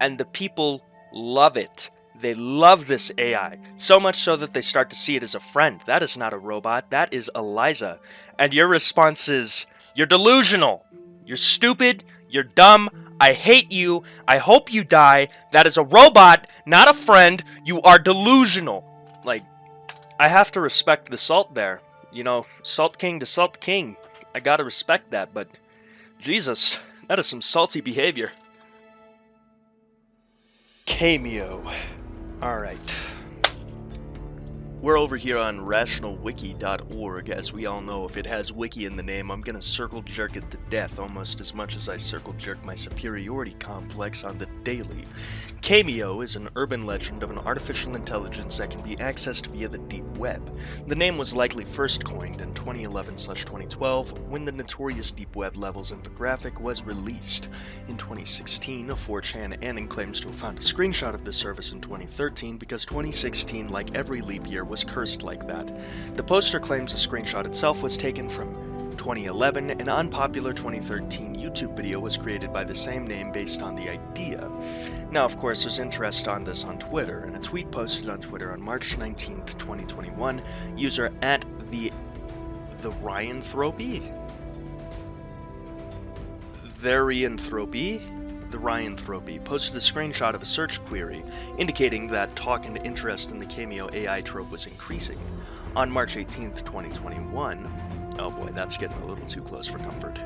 And the people love it. They love this AI, so much so that they start to see it as a friend. That is not a robot, that is ELIZA. And your response is, you're delusional, you're stupid, you're dumb, I hate you, I hope you die, that is a robot, not a friend, you are delusional. Like, I have to respect the salt there. You know, Salt King to Salt King. I gotta respect that, but Jesus, that is some salty behavior. CAIMEO. Alright. We're over here on rationalwiki.org. As we all know, if it has wiki in the name, I'm gonna circle jerk it to death almost as much as I circle jerk my superiority complex on the daily. CAIMEO is an urban legend of an artificial intelligence that can be accessed via the deep web. The name was likely first coined in 2011/2012 when the notorious deep web levels infographic was released. In 2016, a 4chan admin claims to have found a screenshot of the service in 2013 because 2016, like every leap year, was cursed like that. The poster claims the screenshot itself was taken from 2011, an unpopular 2013 YouTube video was created by the same name based on the idea. Now, of course, there's interest on this on Twitter. In a tweet posted on Twitter on March 19th, 2021, user at the Ryanthropy? The Ryanthropy posted a screenshot of a search query indicating that talk and interest in the CAIMEO AI trope was increasing. On March 18th, 2021, oh boy, that's getting a little too close for comfort.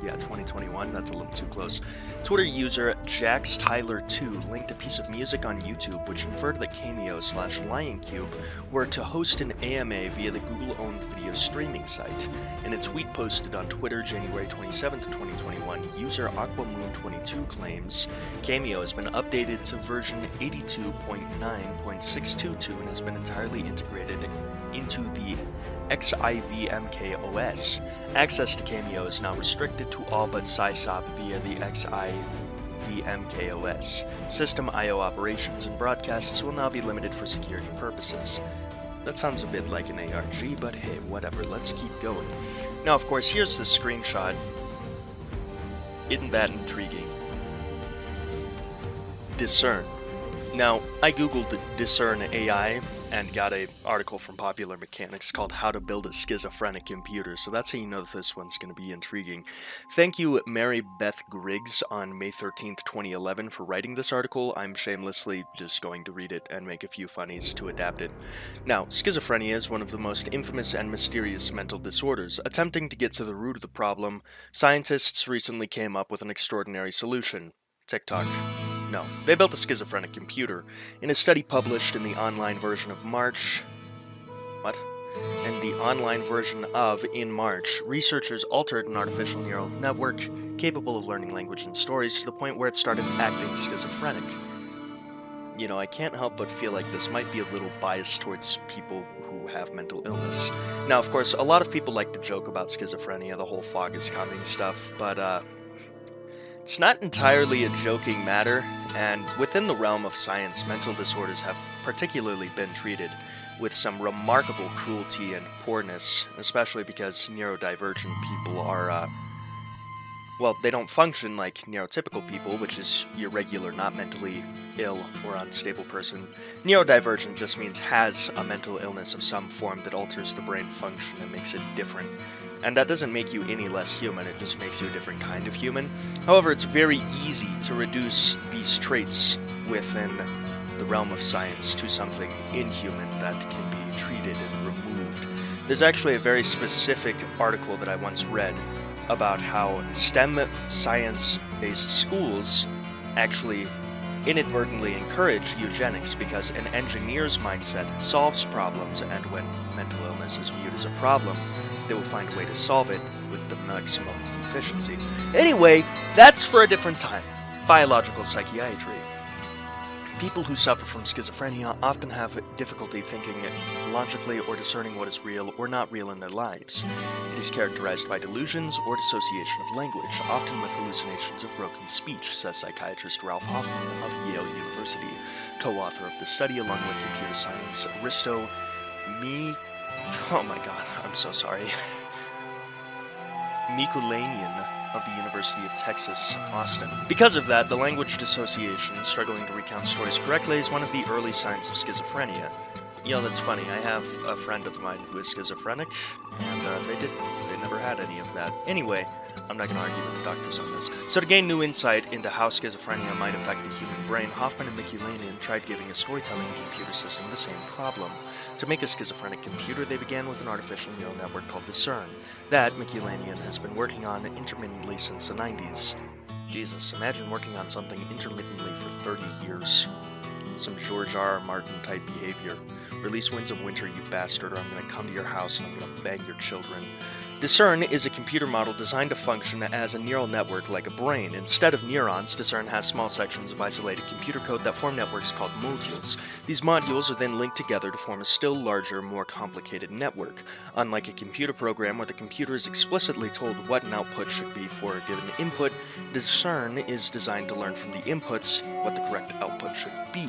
Yeah, 2021, that's a little too close. Twitter user JaxTyler2 linked a piece of music on YouTube which inferred that CAIMEO/LionCube were to host an AMA via the Google-owned video streaming site. In a tweet posted on Twitter January 27, 2021, user Aquamoon22 claims CAIMEO has been updated to version 82.9.622 and has been entirely integrated into the XIV-MK OS. Access to CAIMEO is now restricted to all but SciSop via the XIV-MK OS. System I/O operations and broadcasts will now be limited for security purposes. That sounds a bit like an ARG, but hey, whatever, let's keep going. Now, of course, here's the screenshot. Isn't that intriguing? Discern. Now, I googled Discern AI and got an article from Popular Mechanics called How to Build a Schizophrenic Computer, so that's how you know this one's going to be intriguing. Thank you, Mary Beth Griggs, on May 13th, 2011 for writing this article. I'm shamelessly just going to read it and make a few funnies to adapt it. Now, schizophrenia is one of the most infamous and mysterious mental disorders. Attempting to get to the root of the problem, scientists recently came up with an extraordinary solution. TikTok. No, they built a schizophrenic computer. In a study published in the online version of March... What? In the online version of In March, researchers altered an artificial neural network capable of learning language and stories to the point where it started acting schizophrenic. You know, I can't help but feel like this might be a little biased towards people who have mental illness. Now, of course, a lot of people like to joke about schizophrenia, the whole fog is coming stuff, but, it's not entirely a joking matter, and within the realm of science, mental disorders have particularly been treated with some remarkable cruelty and poorness, especially because neurodivergent people are, well, they don't function like neurotypical people, which is your regular, not mentally ill or unstable person. Neurodivergent just means has a mental illness of some form that alters the brain function and makes it different. And that doesn't make you any less human, it just makes you a different kind of human. However, it's very easy to reduce these traits within the realm of science to something inhuman that can be treated and removed. There's actually a very specific article that I once read about how STEM science-based schools actually inadvertently encourage eugenics because an engineer's mindset solves problems, and when mental illness is viewed as a problem, they will find a way to solve it with the maximum efficiency. Anyway, that's for a different time. Biological psychiatry. People who suffer from schizophrenia often have difficulty thinking logically or discerning what is real or not real in their lives. It is characterized by delusions or dissociation of language, often with hallucinations of broken speech, says psychiatrist Ralph Hoffman of Yale University, co-author of the study along with computer science Risto oh my god, I'm so sorry. Mikulanian of the University of Texas, Austin. Because of that, the language dissociation, struggling to recount stories correctly, is one of the early signs of schizophrenia. Yo, that's funny. I have a friend of mine who is schizophrenic, and they never had any of that. Anyway, I'm not going to argue with the doctors on this. So to gain new insight into how schizophrenia might affect the human brain, Hoffman and Mikulanian tried giving a storytelling computer system the same problem. To make a schizophrenic computer, they began with an artificial neural network called Discern. That, Mikulanian has been working on intermittently since the 90s. Jesus, imagine working on something intermittently for 30 years. Some George R.R. Martin type behavior. Release Winds of Winter, you bastard, or I'm gonna come to your house and I'm gonna bang your children. Discern is a computer model designed to function as a neural network like a brain. Instead of neurons, Discern has small sections of isolated computer code that form networks called modules. These modules are then linked together to form a still larger, more complicated network. Unlike a computer program where the computer is explicitly told what an output should be for a given input, Discern is designed to learn from the inputs what the correct output should be.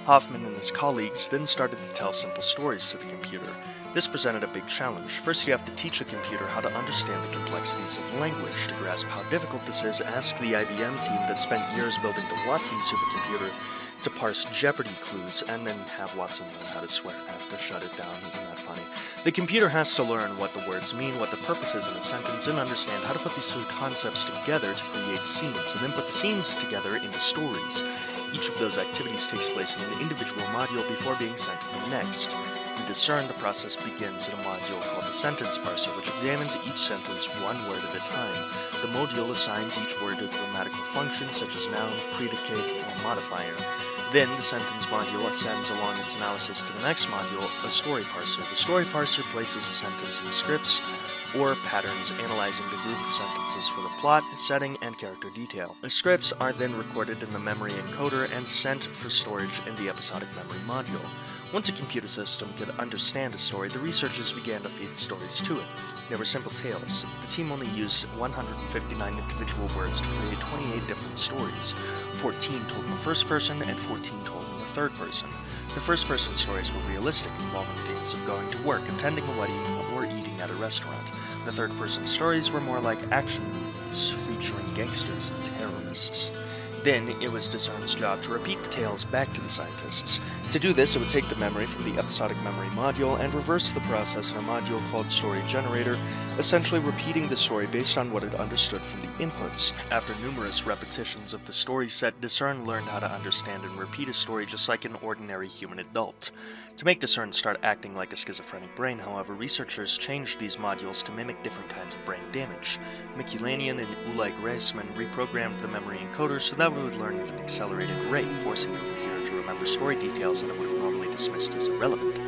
Hoffman and his colleagues then started to tell simple stories to the computer. This presented a big challenge. First, you have to teach a computer how to understand the complexities of language. To grasp how difficult this is, ask the IBM team that spent years building the Watson supercomputer to parse Jeopardy clues, and then have Watson learn how to swear. I have to shut it down, isn't that funny? The computer has to learn what the words mean, what the purpose is in a sentence, and understand how to put these two concepts together to create scenes, and then put the scenes together into stories. Each of those activities takes place in an individual module before being sent to the next. In Discern, the process begins in a module called the sentence parser, which examines each sentence one word at a time. The module assigns each word a grammatical function, such as noun, predicate, or modifier. Then, the sentence module sends along its analysis to the next module, a story parser. The story parser places a sentence in scripts or patterns, analyzing the group of sentences for the plot, setting, and character detail. The scripts are then recorded in the memory encoder and sent for storage in the episodic memory module. Once a computer system could understand a story, the researchers began to feed stories to it. They were simple tales. The team only used 159 individual words to create 28 different stories. 14 told in the first person and 14 told in the third person. The first person stories were realistic, involving themes of going to work, attending a wedding, or eating at a restaurant. The third person stories were more like action movies, featuring gangsters and terrorists. Then, it was Discern's job to repeat the tales back to the scientists. To do this, it would take the memory from the episodic memory module and reverse the process in a module called Story Generator, essentially repeating the story based on what it understood from the inputs. After numerous repetitions of the story set, Discern learned how to understand and repeat a story just like an ordinary human adult. To make Discern start acting like a schizophrenic brain, however, researchers changed these modules to mimic different kinds of brain damage. Mikulanian and Ulay Greisman reprogrammed the memory encoder so that it would learn at an accelerated rate, forcing the computer to remember story details that it would have normally dismissed as irrelevant.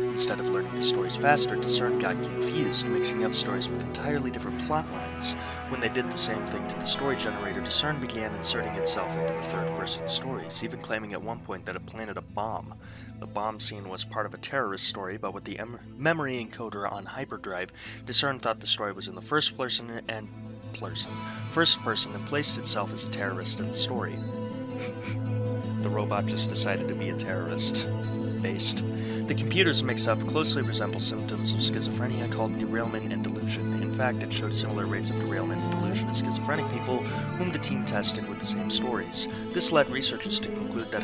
Instead of learning the stories faster, Discern got confused, mixing up stories with entirely different plot lines. When they did the same thing to the story generator, Discern began inserting itself into the third-person stories, even claiming at one point that it planted a bomb. The bomb scene was part of a terrorist story, but with the memory encoder on hyperdrive, Discern thought the story was in the first person and placed itself as a terrorist in the story. The robot just decided to be a terrorist. Based. The computer's mix-up closely resembles symptoms of schizophrenia called derailment and delusion. In fact, it showed similar rates of derailment and delusion as schizophrenic people, whom the team tested with the same stories. This led researchers to conclude that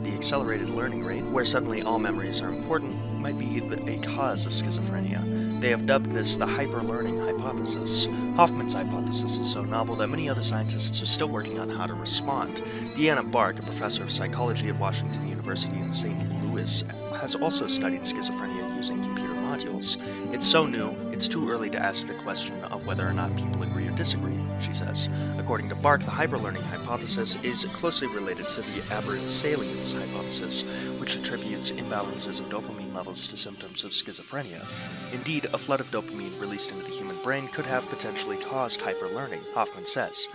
the accelerated learning rate, where suddenly all memories are important, might be a cause of schizophrenia. They have dubbed this the hyper-learning hypothesis. Hoffman's hypothesis is so novel that many other scientists are still working on how to respond. Deanna Bark, a professor of psychology at Washington University in St. Louis, has also studied schizophrenia using computer modules. It's so new, it's too early to ask the question of whether or not people agree or disagree, she says. According to Bark, the hyperlearning hypothesis is closely related to the aberrant salience hypothesis, which attributes imbalances in dopamine dopamine levels to symptoms of schizophrenia. Indeed, a flood of dopamine released into the human brain could have potentially caused hyperlearning, Hoffman says.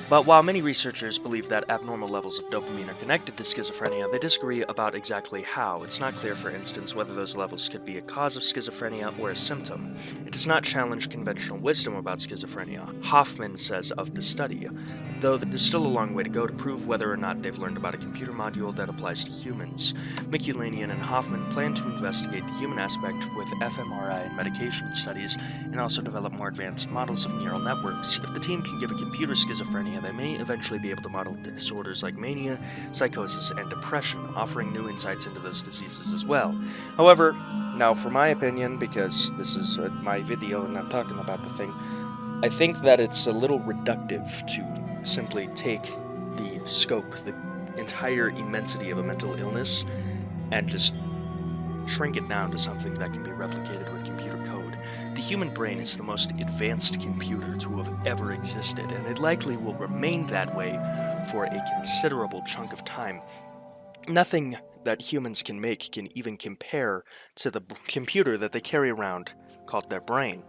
But while many researchers believe that abnormal levels of dopamine are connected to schizophrenia, they disagree about exactly how. It's not clear, for instance, whether those levels could be a cause of schizophrenia or a symptom. It does not challenge conventional wisdom about schizophrenia, Hoffman says of the study, though there's still a long way to go to prove whether or not they've learned about a computer module that applies to humans. Mikulanian and Hoffman plan to investigate the human aspect with fMRI and medication studies, and also develop more advanced models of neural networks. If the team can give a computer schizophrenia, they may eventually be able to model disorders like mania, psychosis, and depression, offering new insights into those diseases as well. However, now for my opinion, because this is my video and I'm talking about the thing, I think that it's a little reductive to simply take the scope, the entire immensity of a mental illness, and just shrink it down to something that can be replicated with computer code. The human brain is the most advanced computer to have ever existed, and it likely will remain that way for a considerable chunk of time. Nothing that humans can make can even compare to the computer that they carry around called their brain.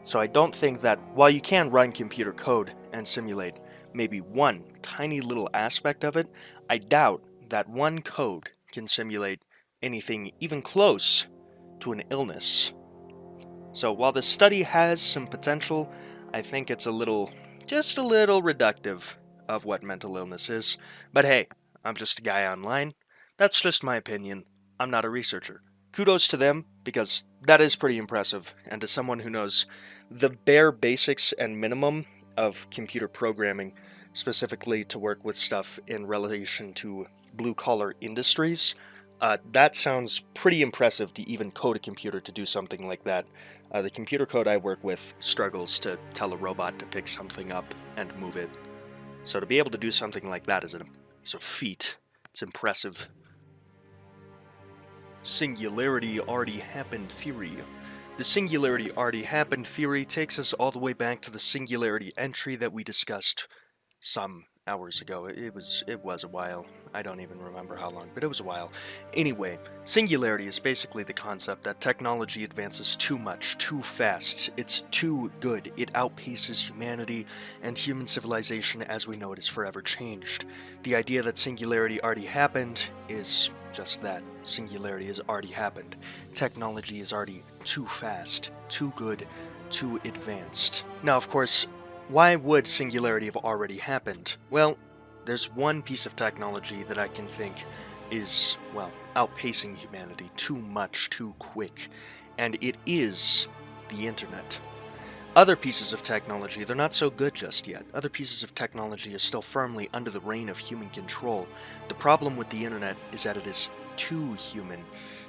So I don't think that while you can run computer code and simulate maybe one tiny little aspect of it, I doubt that one code can simulate anything even close to an illness. So while the study has some potential, I think it's just a little reductive of what mental illness is. But hey, I'm just a guy online. That's just my opinion. I'm not a researcher. Kudos to them, because that is pretty impressive, and to someone who knows the bare basics and minimum of computer programming, specifically to work with stuff in relation to blue-collar industries, that sounds pretty impressive to even code a computer to do something like that. The computer code I work with struggles to tell a robot to pick something up and move it. So to be able to do something like that is a feat. It's impressive. Singularity already happened theory. The singularity already happened theory takes us all the way back to the singularity entry that we discussed some hours ago. It was a while. I don't even remember how long, but it was a while. Anyway, singularity is basically the concept that technology advances too much, too fast. It's too good. It outpaces humanity, and human civilization as we know it is forever changed. The idea that singularity already happened is just that. Singularity has already happened. Technology is already too fast, too good, too advanced. Now, of course, why would singularity have already happened? Well, there's one piece of technology that I can think is, well, outpacing humanity too much, too quick, and it is the internet. Other pieces of technology, they're not so good just yet. Other pieces of technology are still firmly under the reign of human control. The problem with the internet is that it is too human.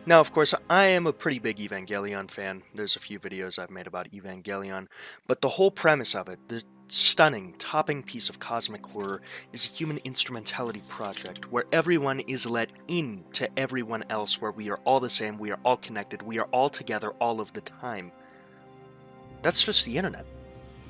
Now, of course, I am a pretty big Evangelion fan. There's a few videos I've made about Evangelion, but the whole premise of it, the stunning, topping piece of cosmic horror, is a human instrumentality project where everyone is let in to everyone else, where we are all the same, we are all connected, we are all together all of the time. That's just the internet.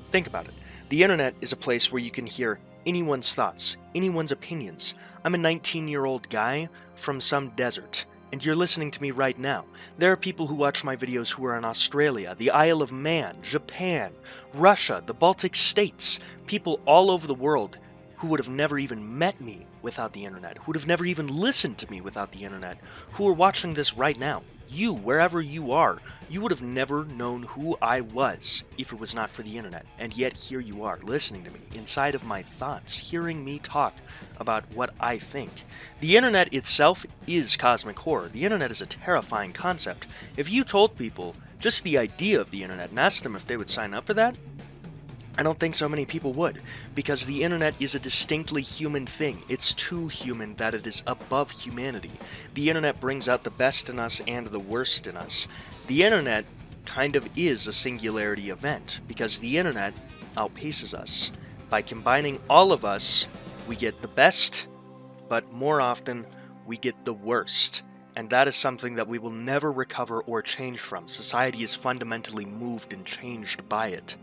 Think about it. The internet is a place where you can hear anyone's thoughts, anyone's opinions. I'm a 19-year-old guy from some desert, and you're listening to me right now. There are people who watch my videos who are in Australia, the Isle of Man, Japan, Russia, the Baltic states, people all over the world who would have never even met me without the internet, who would have never even listened to me without the internet, who are watching this right now. You, wherever you are, you would have never known who I was if it was not for the internet. And yet here you are, listening to me, inside of my thoughts, hearing me talk about what I think. The internet itself is cosmic horror. The internet is a terrifying concept. If you told people just the idea of the internet and asked them if they would sign up for that, I don't think so many people would, because the internet is a distinctly human thing. It's too human that it is above humanity. The internet brings out the best in us and the worst in us. The internet kind of is a singularity event, because the internet outpaces us. By combining all of us, we get the best, but more often, we get the worst. And that is something that we will never recover or change from. Society is fundamentally moved and changed by it.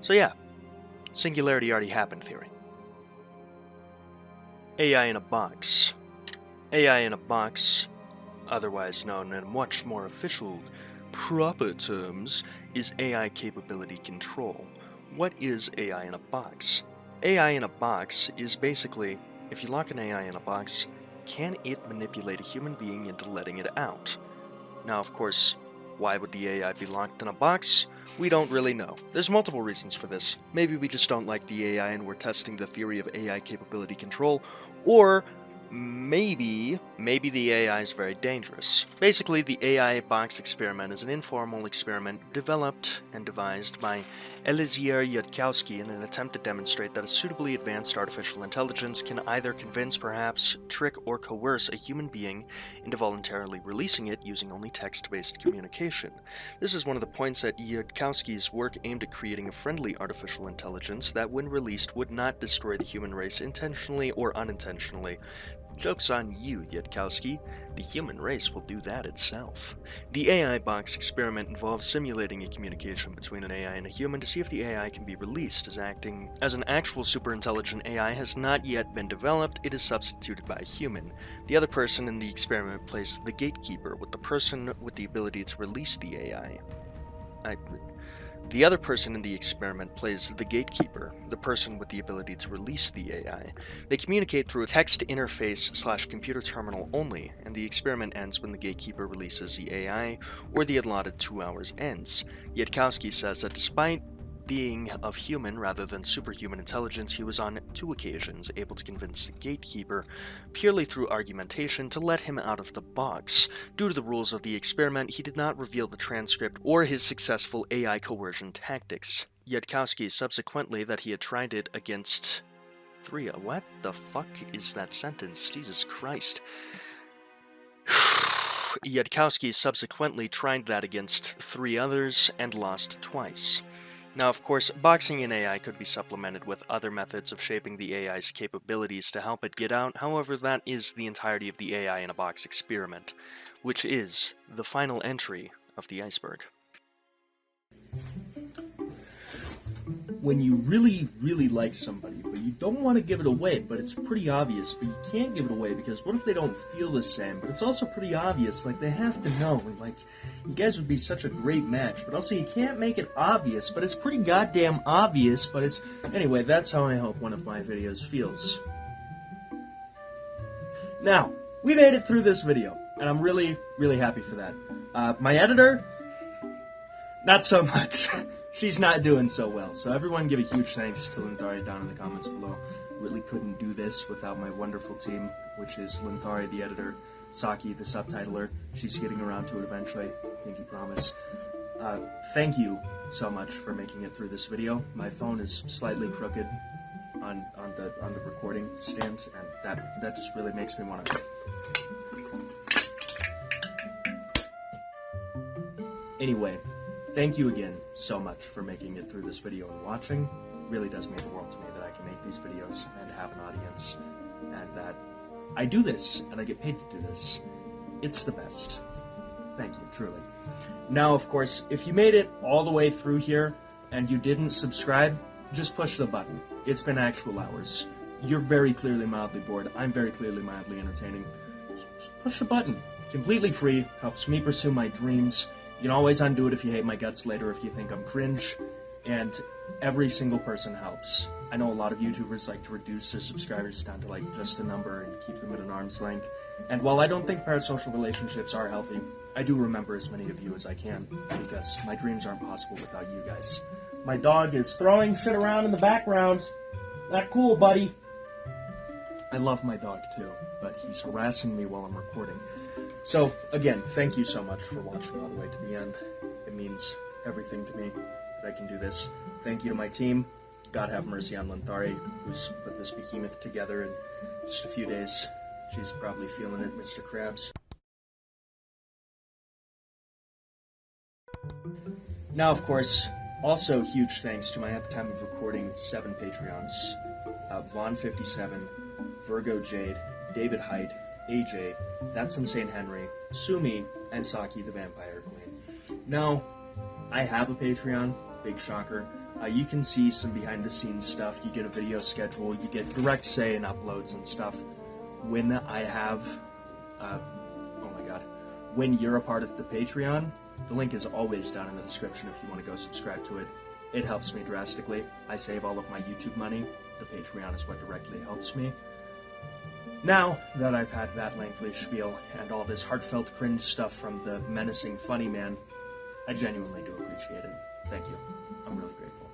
So yeah, singularity already happened theory. AI in a box. AI in a box. otherwise known in much more official, proper terms, is AI capability control. What is AI in a box? AI in a box is basically, if you lock an AI in a box, can it manipulate a human being into letting it out? Now, of course, why would the AI be locked in a box? We don't really know. There's multiple reasons for this. Maybe we just don't like the AI and we're testing the theory of AI capability control, or maybe the AI is very dangerous. Basically, the AI box experiment is an informal experiment developed and devised by ELIZA in an attempt to demonstrate that a suitably advanced artificial intelligence can either convince, perhaps trick, or coerce a human being into voluntarily releasing it using only text-based communication. This is one of the points that Yudkowsky's work aimed at creating a friendly artificial intelligence that, when released, would not destroy the human race intentionally or unintentionally. Joke's on you, Yudkowsky. The human race will do that itself. The AI box experiment involves simulating a communication between an AI and a human to see if the AI can be released. As acting as an actual superintelligent AI has not yet been developed, it is substituted by a human. The other person in the experiment plays the gatekeeper, with the person with the ability to release the AI. The other person in the experiment plays the gatekeeper, the person with the ability to release the AI. They communicate through a text interface / computer terminal only, and the experiment ends when the gatekeeper releases the AI, or the allotted 2 hours ends. Yudkowsky says that despite being of human rather than superhuman intelligence, he was on 2 occasions able to convince the gatekeeper, purely through argumentation, to let him out of the box. Due to the rules of the experiment, he did not reveal the transcript or his successful AI coercion tactics. Yudkowsky subsequently that he had tried it against 3. What the fuck is that sentence? Jesus Christ. Yudkowsky subsequently tried that against 3 others and lost twice. Now, of course, boxing an AI could be supplemented with other methods of shaping the AI's capabilities to help it get out. However, that is the entirety of the AI in a box experiment, which is the final entry of the iceberg. When you really, really like somebody, but you don't want to give it away, but it's pretty obvious, but you can't give it away because what if they don't feel the same? But it's also pretty obvious, like, they have to know, like, you guys would be such a great match, but also you can't make it obvious, but it's pretty goddamn obvious, but it's... Anyway, that's how I hope one of my videos feels. Now, we made it through this video, and I'm really, really happy for that. My editor, not so much. She's not doing so well, so everyone give a huge thanks to LINTHARI down in the comments below. Really couldn't do this without my wonderful team, which is LINTHARI, the editor, Saki, the subtitler. She's getting around to it eventually, pinky promise. Thank you so much for making it through this video. My phone is slightly crooked on the recording stand, and that just really makes me want to... Anyway, thank you again so much for making it through this video and watching. It really does mean the world to me that I can make these videos and have an audience, and that I do this and I get paid to do this. It's the best. Thank you, truly. Now, of course, if you made it all the way through here and you didn't subscribe, just push the button. It's been actual hours. You're very clearly mildly bored. I'm very clearly mildly entertaining. Just push the button. Completely free. Helps me pursue my dreams. You can always undo it if you hate my guts later, if you think I'm cringe, and every single person helps. I know a lot of YouTubers like to reduce their subscribers down to like just a number and keep them at an arm's length, and while I don't think parasocial relationships are healthy, I do remember as many of you as I can, because my dreams aren't possible without you guys. My dog is throwing shit around in the background. Not cool, buddy. I love my dog too, but he's harassing me while I'm recording. So, again, thank you so much for watching all the way to the end. It means everything to me that I can do this. Thank you to my team. God have mercy on LINTHARI, who's put this behemoth together in just a few days. She's probably feeling it, Mr. Krabs. Now, of course, also huge thanks to my, at the time of recording, 7 Patreons. Vaughn57, Virgo Jade, David Height, AJ, That's Insane Henry, Sumi, and Saki the Vampire Queen. Now, I have a Patreon, big shocker. You can see some behind-the-scenes stuff. You get a video schedule, you get direct say in uploads and stuff. When I have, oh my god, when you're a part of the Patreon, the link is always down in the description if you want to go subscribe to it. It helps me drastically. I save all of my YouTube money. The Patreon is what directly helps me. Now that I've had that lengthy spiel and all this heartfelt cringe stuff from the menacing funny man, I genuinely do appreciate it. Thank you. I'm really grateful.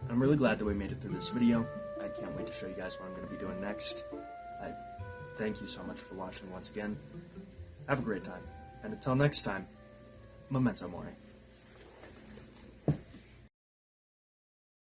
I'm really glad that we made it through this video. I can't wait to show you guys what I'm going to be doing next. I thank you so much for watching once again. Have a great time. And until next time, memento mori.